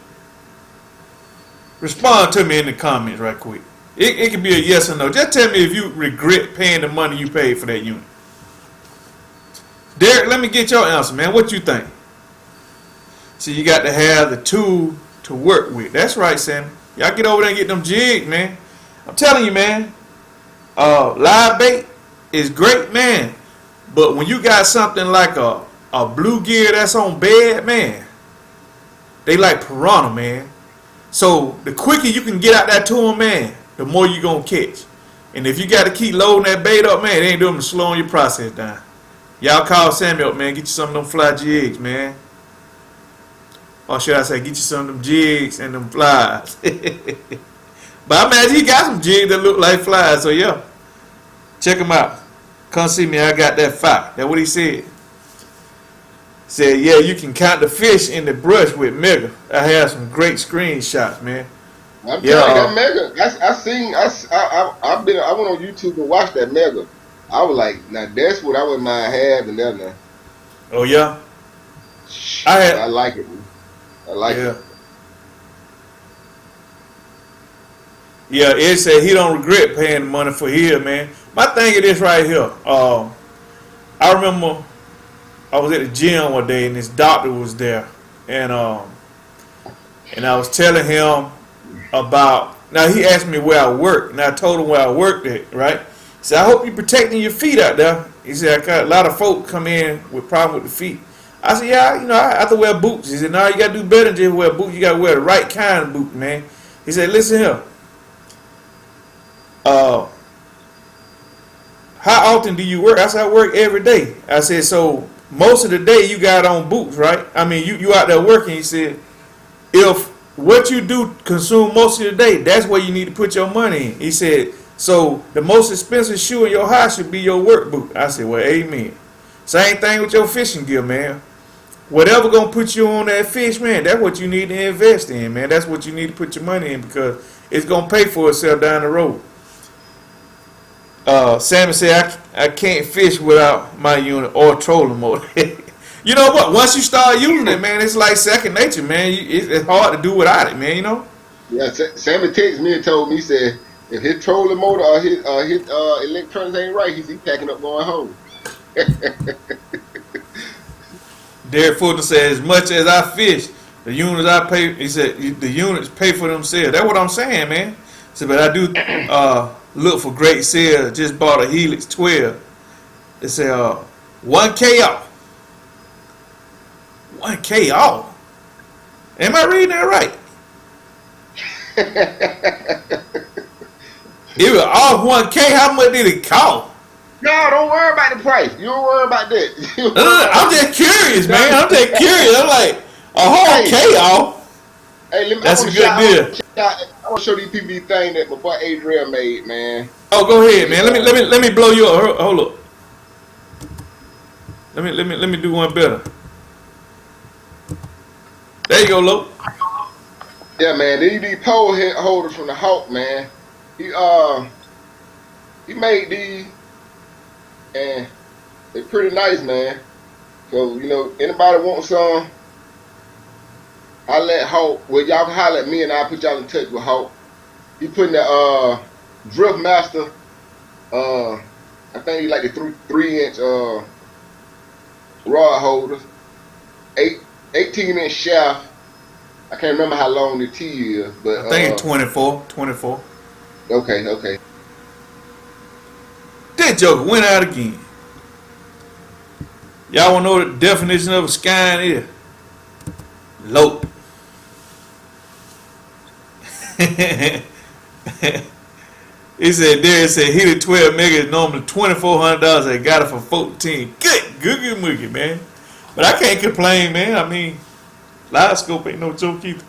Respond to me in the comments right quick. It can be a yes or no. Just tell me if you regret paying the money you paid for that unit. Derek, let me get your answer, man. What you think? So you got to have the tool to work with. That's right, Sammy. Y'all get over there and get them jigs, man. I'm telling you, man. Live bait is great, man. But when you got something like a bluegill that's on bed, man, they like piranha, man. So the quicker you can get out that to them, man, the more you gonna catch. And if you got to keep loading that bait up, man, it ain't doing slowing your process down. Y'all call Sammy up, man. Get you some of them fly jigs, man. Or should I say, get you some of them jigs and them flies. But I imagine he got some jigs that look like flies. So yeah, check him out. Come see me. I got that fire. That's what he said. Said, yeah, you can count the fish in the brush with Mega. I have some great screenshots, man. I'm telling you, that Mega. I went on YouTube and watched that Mega. I was like, now that's what I wouldn't mind having there now. Oh yeah. I like it. Man. I like it. Yeah, Ed said he don't regret paying the money for here, man. My thing is this right here. I remember I was at the gym one day and this doctor was there, and I was telling him about. Now he asked me where I work, and I told him where I worked at. Right? He said, "I hope you're protecting your feet out there." He said, "I got a lot of folk come in with problem with the feet." I said, "Yeah, I have to wear boots." He said, "No, you got to do better than just wear boots. You got to wear the right kind of boot, man." He said, "Listen here. How often do you work?" I said, "I work every day." I said, "So most of the day you got on boots, right? I mean, you out there working." He said, "If what you do consume most of the day, that's where you need to put your money in." He said, "So the most expensive shoe in your house should be your work boot." I said, "Well, amen." Same thing with your fishing gear, man. Whatever gonna put you on that fish, man, that's what you need to invest in, man. That's what you need to put your money in because it's gonna pay for itself down the road. Sammy said, I can't fish without my unit or trolling motor. You know what? Once you start using it, man, it's like second nature, man. It's hard to do without it, man, you know? Yeah, Sammy texted me and told me, he said, if his trolling motor or his electronics ain't right, he's packing up going home. Derek Fulton said, as much as I fish, the units I pay, he said, the units pay for themselves. That's what I'm saying, man. He said, but I do look for great sales. Just bought a Helix 12. They say 1K off. 1K off. Am I reading that right? It was off 1K. How much did it cost? No, don't worry about the price. You don't worry about that. I'm just curious, man. I'm just curious. I'm like, a whole K off. Hey, that's a good deal. I want to show these people these thing that my boy Adriel made, man. Oh, go ahead, man. Let me blow you up. Hold up. Let me do one better. There you go, Lo. Yeah, man. These pole holders from the Hawk, man. He made these, and they're pretty nice, man. So anybody want some? I let Hawk. Well, y'all can holler at me, and I'll put y'all in touch with Hawk. He putting the Drift Master. I think he like the 3-inch rod holders. 18-inch shaft. I can't remember how long the T is, but I think it's 24. Okay. That joke went out again. Y'all want to know what the definition of a skyne is? Low. He said, Derek said, Helix 12 Mega is normally $2,400. They got it for $14. Good moogie, man. But I can't complain, man. I mean, live scope ain't no joke either.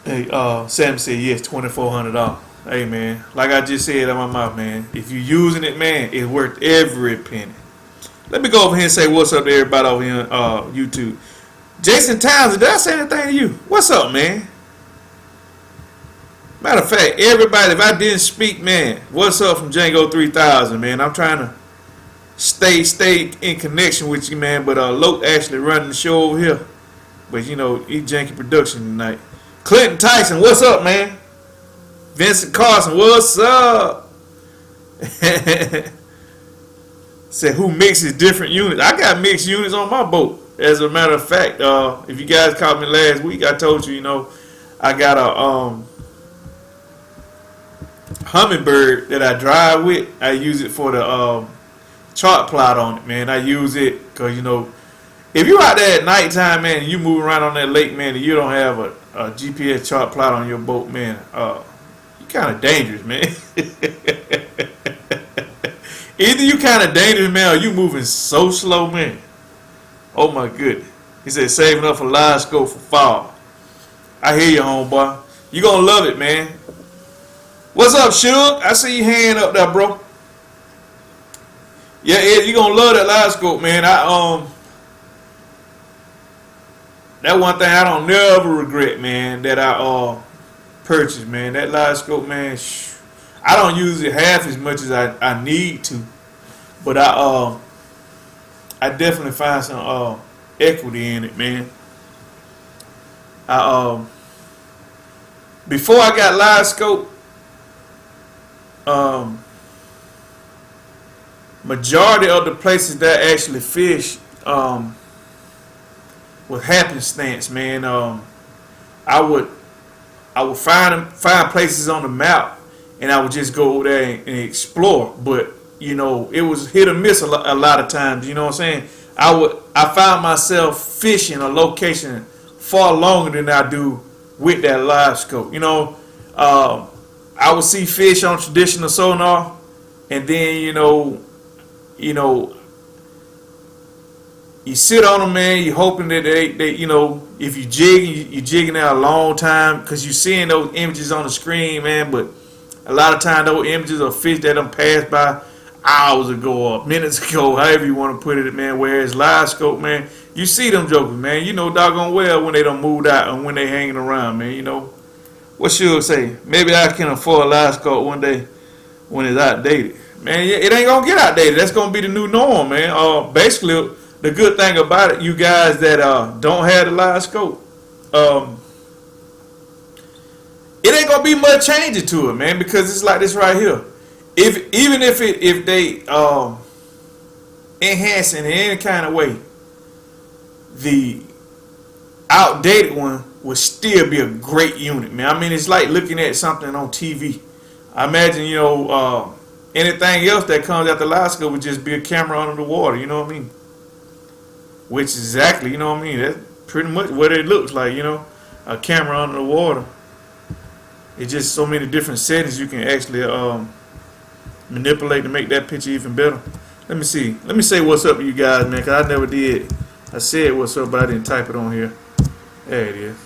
Hey, Sam said, yes, $2,400. Hey, man, like I just said out my mouth, man, if you're using it, man, it's worth every penny. Let me go over here and say what's up to everybody over here on YouTube. Jason Townsend, did I say anything to you? What's up, man? Matter of fact, everybody, if I didn't speak, man, what's up from Django 3000, man? I'm trying to stay in connection with you, man, but Loke actually running the show over here. But, he's janky production tonight. Clinton Tyson, what's up, man? Vincent Carson, what's up? Said, who mixes different units? I got mixed units on my boat. as a matter of fact, if you guys caught me last week, I told you, I got a hummingbird that I drive with. I use it for the chart plot on it, man. I use it because, if you out there at nighttime, man, and you move around on that lake, man, and you don't have a GPS chart plot on your boat, man, you kind of dangerous, man. Either you kind of dangerous, man, or you moving so slow, man. Oh my goodness. He said saving up for live scope for fall. I hear you, homeboy. You gonna love it, man. What's up, Suge? I see your hand up there, bro. Yeah, Ed, you gonna love that live scope, man. That one thing I don't never regret, man, that I purchased, man. That live scope, man, I don't use it half as much as I need to. But I definitely find some equity in it, man. Before I got live scope, majority of the places that I actually fish with happenstance, man. I would find places on the map, and I would just go over there and explore. But it was hit or miss a lot of times. You know what I'm saying? I found myself fishing a location far longer than I do with that live scope. I would see fish on traditional sonar, and then you sit on them, man. You hoping that they if you jigging out a long time because you seeing those images on the screen, man. But a lot of times those images are fish that done passed by hours ago or minutes ago, however you want to put it, man. Whereas live scope, man, you see them jokers, man. Doggone well when they done moved out and when they hanging around, man. What should I say? Maybe I can afford a live scope one day when it's outdated, man. It ain't gonna get outdated. That's gonna be the new norm, man. Basically, the good thing about it, you guys that don't have the live scope, it ain't gonna be much changing to it, man, because it's like this right here. If they enhance it in any kind of way, the outdated one would still be a great unit, man. I mean, it's like looking at something on TV. I imagine, anything else that comes after live scope would just be a camera under the water, you know what I mean? Which is exactly, that's pretty much what it looks like, a camera under the water. It's just so many different settings you can actually manipulate to make that picture even better. Let me see. Let me say what's up to you guys, man, because I never did. I said what's up, but I didn't type it on here. There it is.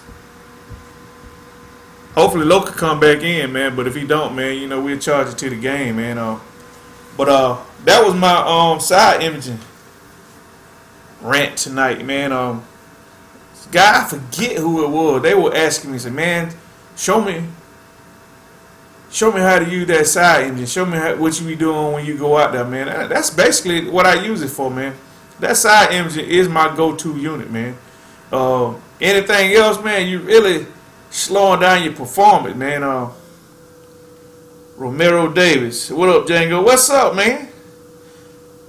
Hopefully Lo can come back in, man, but if he don't, man, we'll charge it to the game, man. But that was my side imaging rant tonight, man. Guy, I forget who it was. They were asking me, said, man, show me how to use that side engine. Show me what you be doing when you go out there, man. That's basically what I use it for, man. That side engine is my go-to unit, man. Anything else, man, you really slowing down your performance, man. Romero Davis, what up, Django? What's up, man?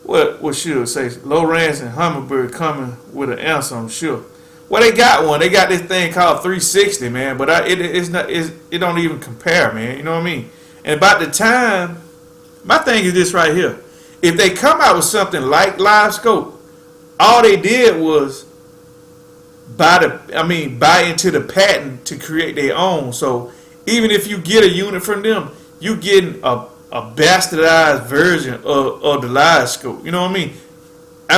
What should I say? Lowrance and Hummingbird coming with an answer, I'm sure. Well, they got one. They got this thing called 360, man. But it don't even compare, man. You know what I mean? And about the time, my thing is this right here. If they come out with something like live scope, all they did was buy into the patent to create their own. So even if you get a unit from them, you getting a bastardized version of the live scope. You know what I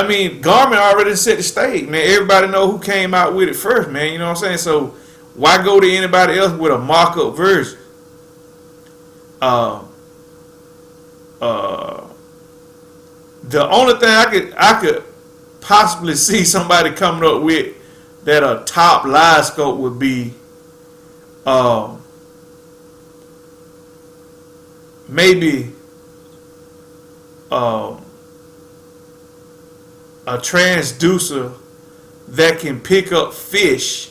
mean? Garmin already set the stage, man. Everybody know who came out with it first, man. You know what I'm saying? So why go to anybody else with a markup version? The only thing I could possibly see somebody coming up with that a top live scope would be maybe a transducer that can pick up fish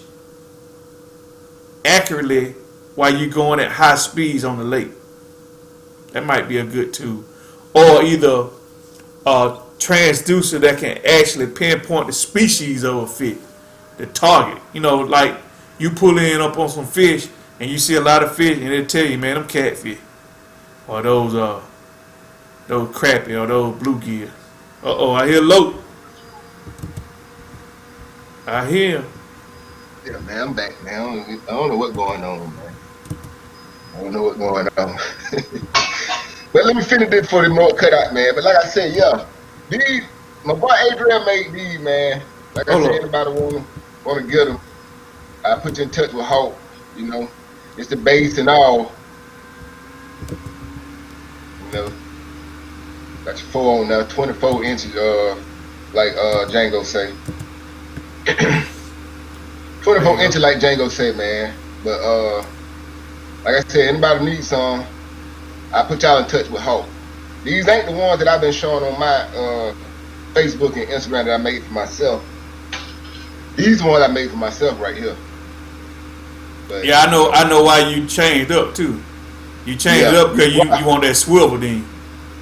accurately while you're going at high speeds on the lake. That might be a good tool. Or either a transducer that can actually pinpoint the species of a fish, the target. You know, like you pull in up on some fish and you see a lot of fish, and it'll tell you, man, them catfish or those crappie or those bluegill. I hear low. I hear him. Yeah, man, I'm back now. I don't know what's going on, man. I don't know what's going on. But let me finish this for the more cut out, man. But like I said, yeah, these, my boy Adrian made these, man. Like I said, anybody want to get them, I put you in touch with Hope. You know, it's the base and all. You know, got your 4 on now, 24 inches, like Django say. 24 inches like Django said, man. But like I said, anybody needs some, I put y'all in touch with Hope. These ain't the ones that I've been showing on my Facebook and Instagram that I made for myself. These ones I made for myself right here. But, yeah, I know why you changed up too. You changed up because you want that swivel then.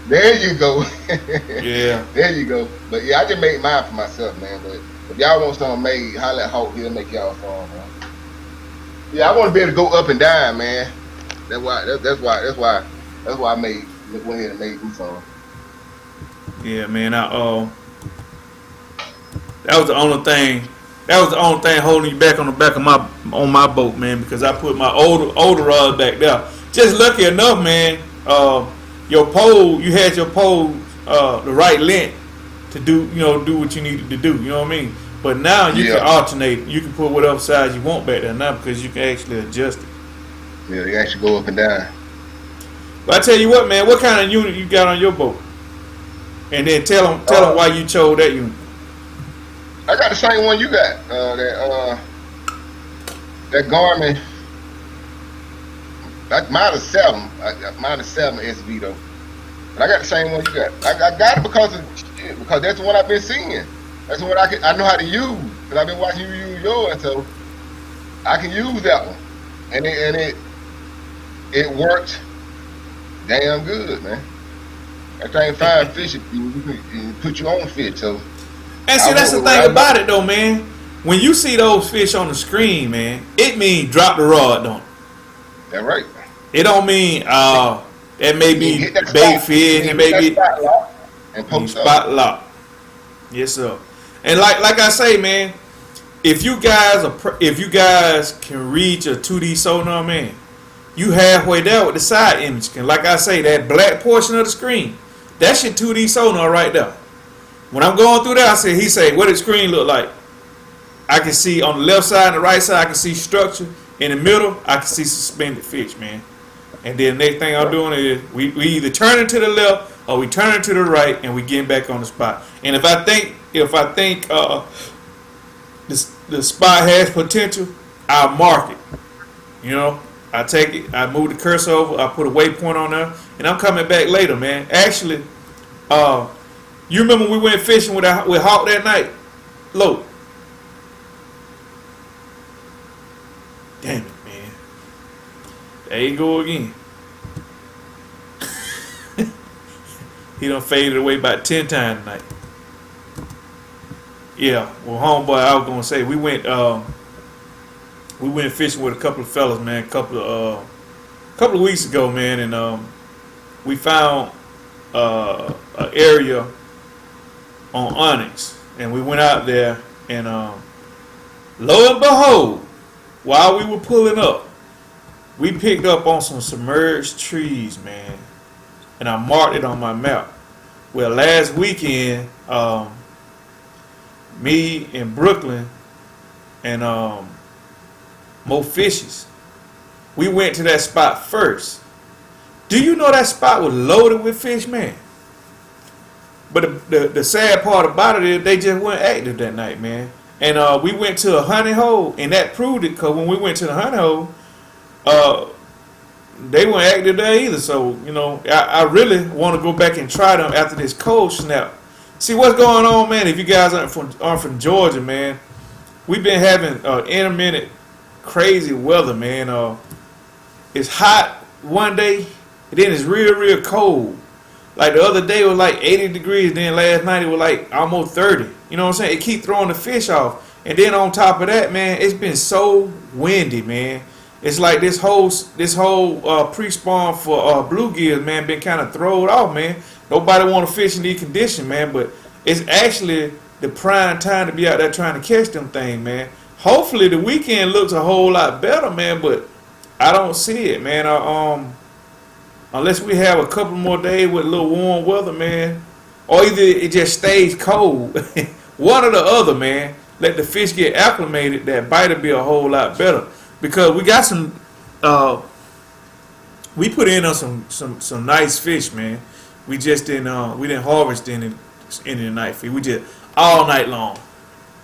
There you go. Yeah. There you go. But yeah, I just made mine for myself, man. But if y'all want something made, holler at Hope. He'll make y'all some, man. Yeah, I want to be able to go up and down, man. That's why I made went ahead and made these songs. Yeah, man. That was the only thing. That was the only thing holding you back on the back of my boat, man, because I put my older rod back there. Just lucky enough, man. Your pole, you had your pole the right length to do what you needed to do. You know what I mean? But now you can alternate. You can put whatever size you want back there now because you can actually adjust it. Yeah, you actually go up and down. But I tell you what, man, what kind of unit you got on your boat? And then tell them why you chose that unit. I got the same one you got. That Garmin. Mine is 7. Mine is 7 SV though. But I got the same one you got. I got it because that's the one I've been seeing. That's the one I know how to use. Because I've been watching you use yours, so I can use that one. And it worked damn good, man. That thing fine fishing. You put your own fish, so. And see, that's the thing about it, though, man. When you see those fish on the screen, man, it means drop the rod, don't it? That's right. It don't mean that may be bait fish, it may be spot lock. Yes, sir. And like I say, man, if you guys can reach a 2D sonar, man, you halfway there with the side image. And like I say, that black portion of the screen, that's your 2D sonar right there. When I'm going through there, he say, what does the screen look like? I can see on the left side and the right side, I can see structure. In the middle, I can see suspended fish, man. And then the next thing I'm doing is we either turn it to the left or we turn it to the right, and we get back on the spot. And if I think the spot has potential, I'll mark it. You know, I take it, I move the cursor over, I put a waypoint on there, and I'm coming back later, man. Actually, you remember we went fishing with Hawk that night? Low. Damn it, man. There you go again. He done faded away about 10 times tonight. Yeah, well, homeboy, I was gonna say we went fishing with a couple of fellas, man, a couple of weeks ago, man, and we found an area on Onyx, and we went out there, and lo and behold, while we were pulling up, we picked up on some submerged trees, man, and I marked it on my map. Well, last weekend, me and Brooklyn and Mo Fishes, we went to that spot first. Do you know that spot was loaded with fish, man? But the sad part about it is they just weren't active that night, man. And we went to a honey hole, and that proved it, because when we went to the honey hole, they weren't active there either. So, you know, I really want to go back and try them after this cold snap. See what's going on, man. If you guys aren't from Georgia, man, we've been having intermittent crazy weather, man. It's hot one day, and then it's real cold. Like the other day it was like 80 degrees, then last night it was like almost 30. You know what I'm saying? It keep throwing the fish off. And then on top of that, man, it's been so windy, man. It's like this whole pre-spawn for bluegills, man, been kind of thrown off, man. Nobody want to fish in these conditions, man, but it's actually the prime time to be out there trying to catch them things, man. Hopefully the weekend looks a whole lot better, man, but I don't see it, man. Unless we have a couple more days with a little warm weather, man, or either it just stays cold. One or the other, man. Let the fish get acclimated. That bite will be a whole lot better, because we got some. We put in on some nice fish, man. We just didn't we didn't harvest any of the night fish. We just all night long.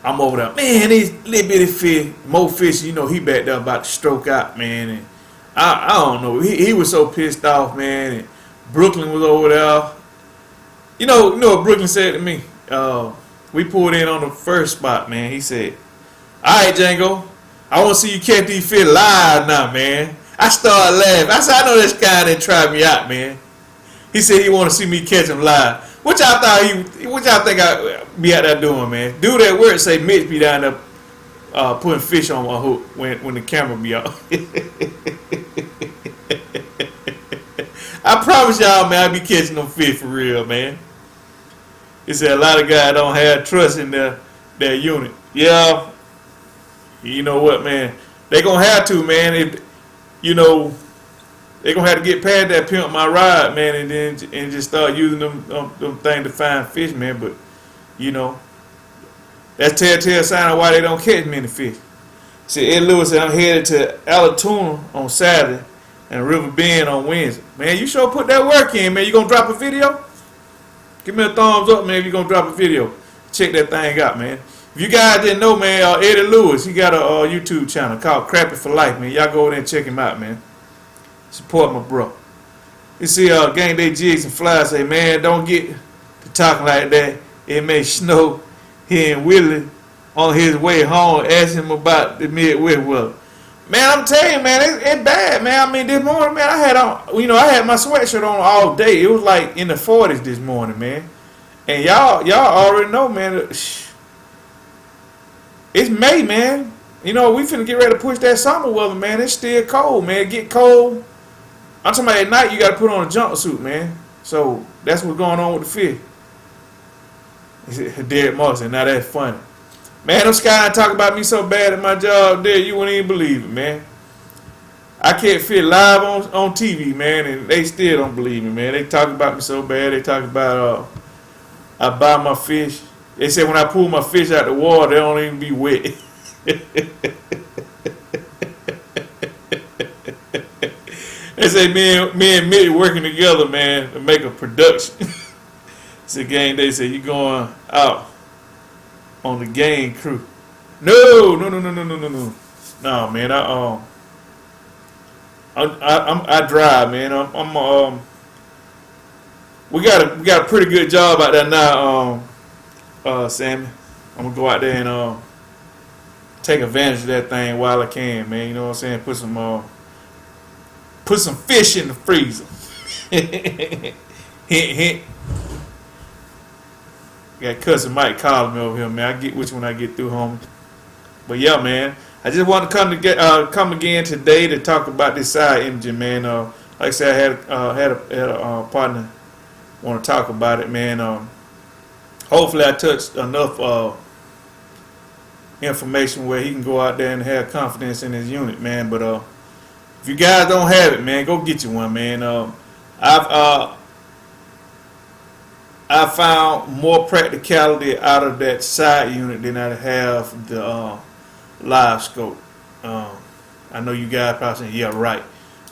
I'm over there, man. These little bitty fish, more fish. You know, he back there about to stroke out, man. And I don't know. He was so pissed off, man. And Brooklyn was over there. You know what Brooklyn said to me? We pulled in on the first spot, man. He said, "All right, Django, I want to see you catch these fish live now, man." I started laughing. I said, "I know this guy didn't try me out, man." He said he want to see me catch him live. What y'all think I be out there doing, man? Do that word say Mitch be down there putting fish on my hook when the camera be out. I promise y'all, man, I be catching them fish for real, man. He said a lot of guys don't have trust in their unit. Yeah, you know what, man? They gonna have to, man. If you know, they gonna have to get past that pimp my ride, man, and just start using them things to find fish, man. But you know, that's telltale sign of why they don't catch many fish. See, Ed Lewis said I'm headed to Alatoona on Saturday and River Bend on Wednesday. Man, you sure put that work in, man. You gonna drop a video? Give me a thumbs up, man, if you gonna drop a video. Check that thing out, man. If you guys didn't know, man, Eddie Lewis, he got a YouTube channel called Crappie for Life, man. Y'all go over there and check him out, man. Support my bro. You see, Gang Day Jigs and Fly say, man, don't get to talking like that. It may snow. He and Willie on his way home asked him about the Midwest weather. Man, I'm telling you, man, it's bad, man. I mean, this morning, man, I had my sweatshirt on all day. It was like in the 40s this morning, man. And y'all already know, man. It's May, man. You know, we finna get ready to push that summer weather, man. It's still cold, man. It get cold. I'm talking about at night, you got to put on a jumpsuit, man. So that's what's going on with the fish. Derek Moss said, now that's funny. Man, them guys talk about me so bad at my job there, you wouldn't even believe it, man. I can't fit live on TV, man, and they still don't believe me, man. They talk about me so bad. They talk about I buy my fish. They say when I pull my fish out the water, they don't even be wet. They say me and Mitty working together, man, to make a production. It's a game. They say you going out on the game crew. No. No, man. I drive, man. We got a pretty good job out there now, Sammy. I'm gonna go out there and take advantage of that thing while I can, man. You know what I'm saying? Put some fish in the freezer. Hint, hint. Got cousin Mike calling me over here, man. I get which one I get through, homie. But yeah, man, I just want to come again today to talk about this side imaging, man. Like I said, I had a partner want to talk about it, man. Hopefully, I touched enough information where he can go out there and have confidence in his unit, man. But if you guys don't have it, man, go get you one, man. I found more practicality out of that side unit than I have the live scope. I know you guys probably saying, yeah, right.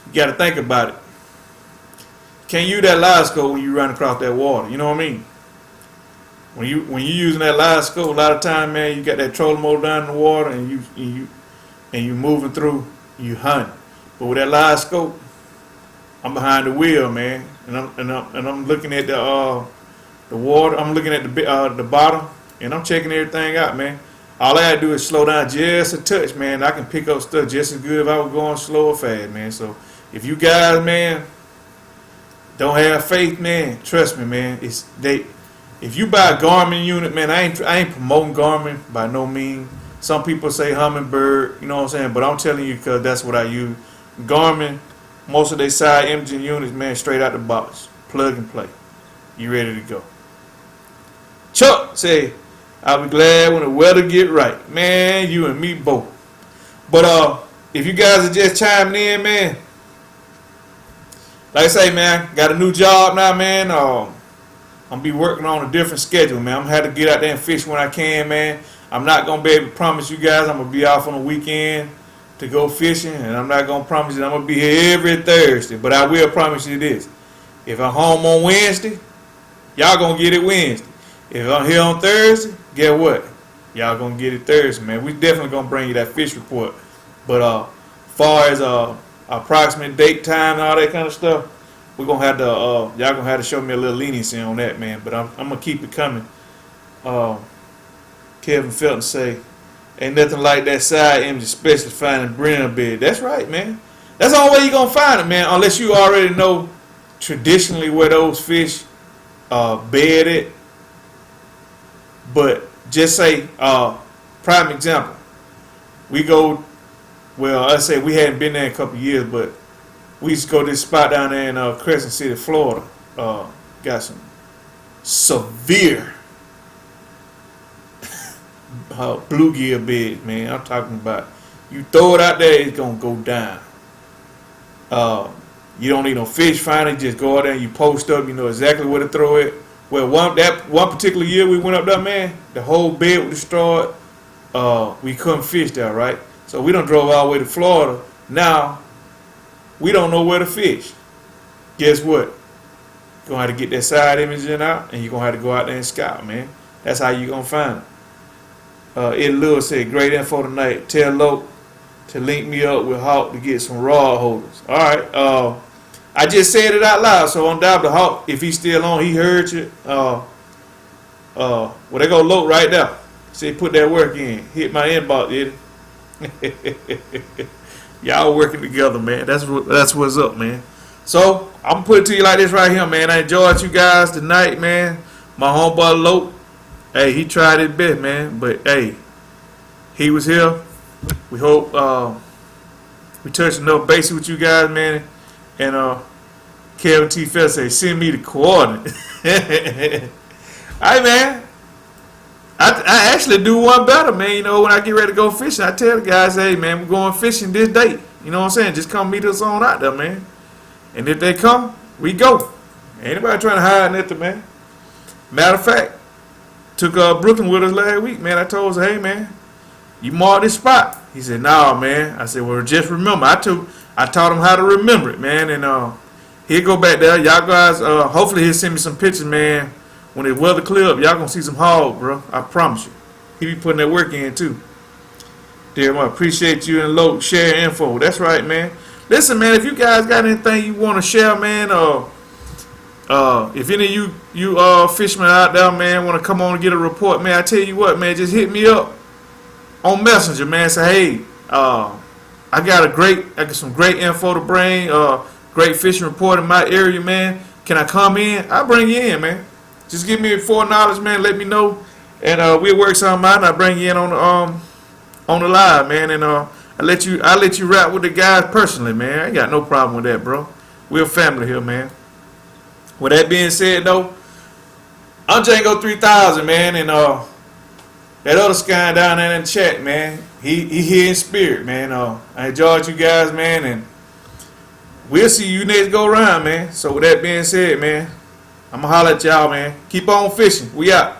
You got to think about it. Can't use that live scope when you run across that water. You know what I mean? When you using that live scope, a lot of time, man, you got that trolling motor down in the water, and you moving through, you hunting. But with that live scope, I'm behind the wheel, man, and I'm looking at the water. I'm looking at the bottom, and I'm checking everything out, man. All I gotta do is slow down just a touch, man. I can pick up stuff just as good if I was going slow or fast, man. So if you guys, man, don't have faith, man. Trust me, man. If you buy a Garmin unit, man, I ain't promoting Garmin by no means. Some people say Humminbird, you know what I'm saying? But I'm telling you because that's what I use. Garmin, most of their side imaging units, man, straight out the box. Plug and play. You ready to go. Chuck say, I'll be glad when the weather get right. Man, you and me both. But if you guys are just chiming in, man, like I say, man, got a new job now, man. I'm gonna be working on a different schedule, man. I'm gonna have to get out there and fish when I can, man. I'm not gonna be able to promise you guys I'm gonna be off on the weekend to go fishing, and I'm not gonna promise you I'm gonna be here every Thursday. But I will promise you this: if I'm home on Wednesday, y'all gonna get it Wednesday. If I'm here on Thursday, guess what? Y'all gonna get it Thursday, man. We definitely gonna bring you that fish report. But far as approximate date, time, and all that kind of stuff, we're gonna have to y'all gonna have to show me a little leniency on that, man. But I'm gonna keep it coming. Kevin Felton say, ain't nothing like that side image, especially finding Brenner bed. That's right, man. That's the only way you're gonna find it, man, unless you already know traditionally where those fish bedded. But just say, prime example, we go, well, I say we hadn't been there in a couple of years, but we used to go to this spot down there in Crescent City, Florida. Got some severe bluegill beds, man. I'm talking about, you throw it out there, it's gonna go down. You don't need no fish finder, just go out there and you post up, you know exactly where to throw it. Well, one particular year we went up there, man, the whole bed was destroyed. We couldn't fish there, right? So we done drove all the way to Florida. Now, we don't know where to fish. Guess what? You're gonna have to get that side imaging out, and you're gonna have to go out there and scout, man. That's how you're gonna find it. Ed Lewis said, great info tonight. Tell Loke to link me up with Hawk to get some rod holders. All right. I just said it out loud, so on doubt the Hawk, if he's still on, he heard you. Well, they go Loke right there. Say put that work in. Hit my inbox, Eddie. Y'all working together, man. That's what's up, man. So I'm gonna put it to you like this right here, man. I enjoyed you guys tonight, man. My homeboy Loke, hey, he tried his best, man. But hey, he was here. We hope we touched enough basics with you guys, man. And Kevin T. Fell say, send me the coordinates. Hey, man. I actually do one better, man. You know, when I get ready to go fishing, I tell the guys, hey, man, we're going fishing this date. You know what I'm saying? Just come meet us on out there, man. And if they come, we go. Ain't nobody trying to hide nothing, man. Matter of fact, took Brooklyn with us last week, man. I told her, hey, man, you mark this spot. He said, nah, man. I said, well, just remember. I taught him how to remember it, man. And he'll go back there. Y'all guys, hopefully he'll send me some pictures, man. When the weather clear up, y'all gonna see some hog, bro. I promise you. He be putting that work in, too. Dear, I appreciate you and Loke sharing info. That's right, man. Listen, man, if you guys got anything you want to share, man, if any of you fishermen out there, man, want to come on and get a report, man, I tell you what, man, just hit me up on Messenger, man. Say, hey, I got some great info to bring, great fishing report in my area, man. Can I come in? I'll bring you in, man. Just give me $4, man. Let me know, and we'll work something out. And I'll bring you in on the live, man. And I'll let you rap with the guys personally, man. I ain't got no problem with that, bro. We're a family here, man. With that being said, though, I'm Django 3000, man, and that other guy down there in the chat, man, he here in spirit, man. I enjoyed you guys, man, and we'll see you next go around, man. So with that being said, man, I'm gonna holler at y'all, man. Keep on fishing. We out.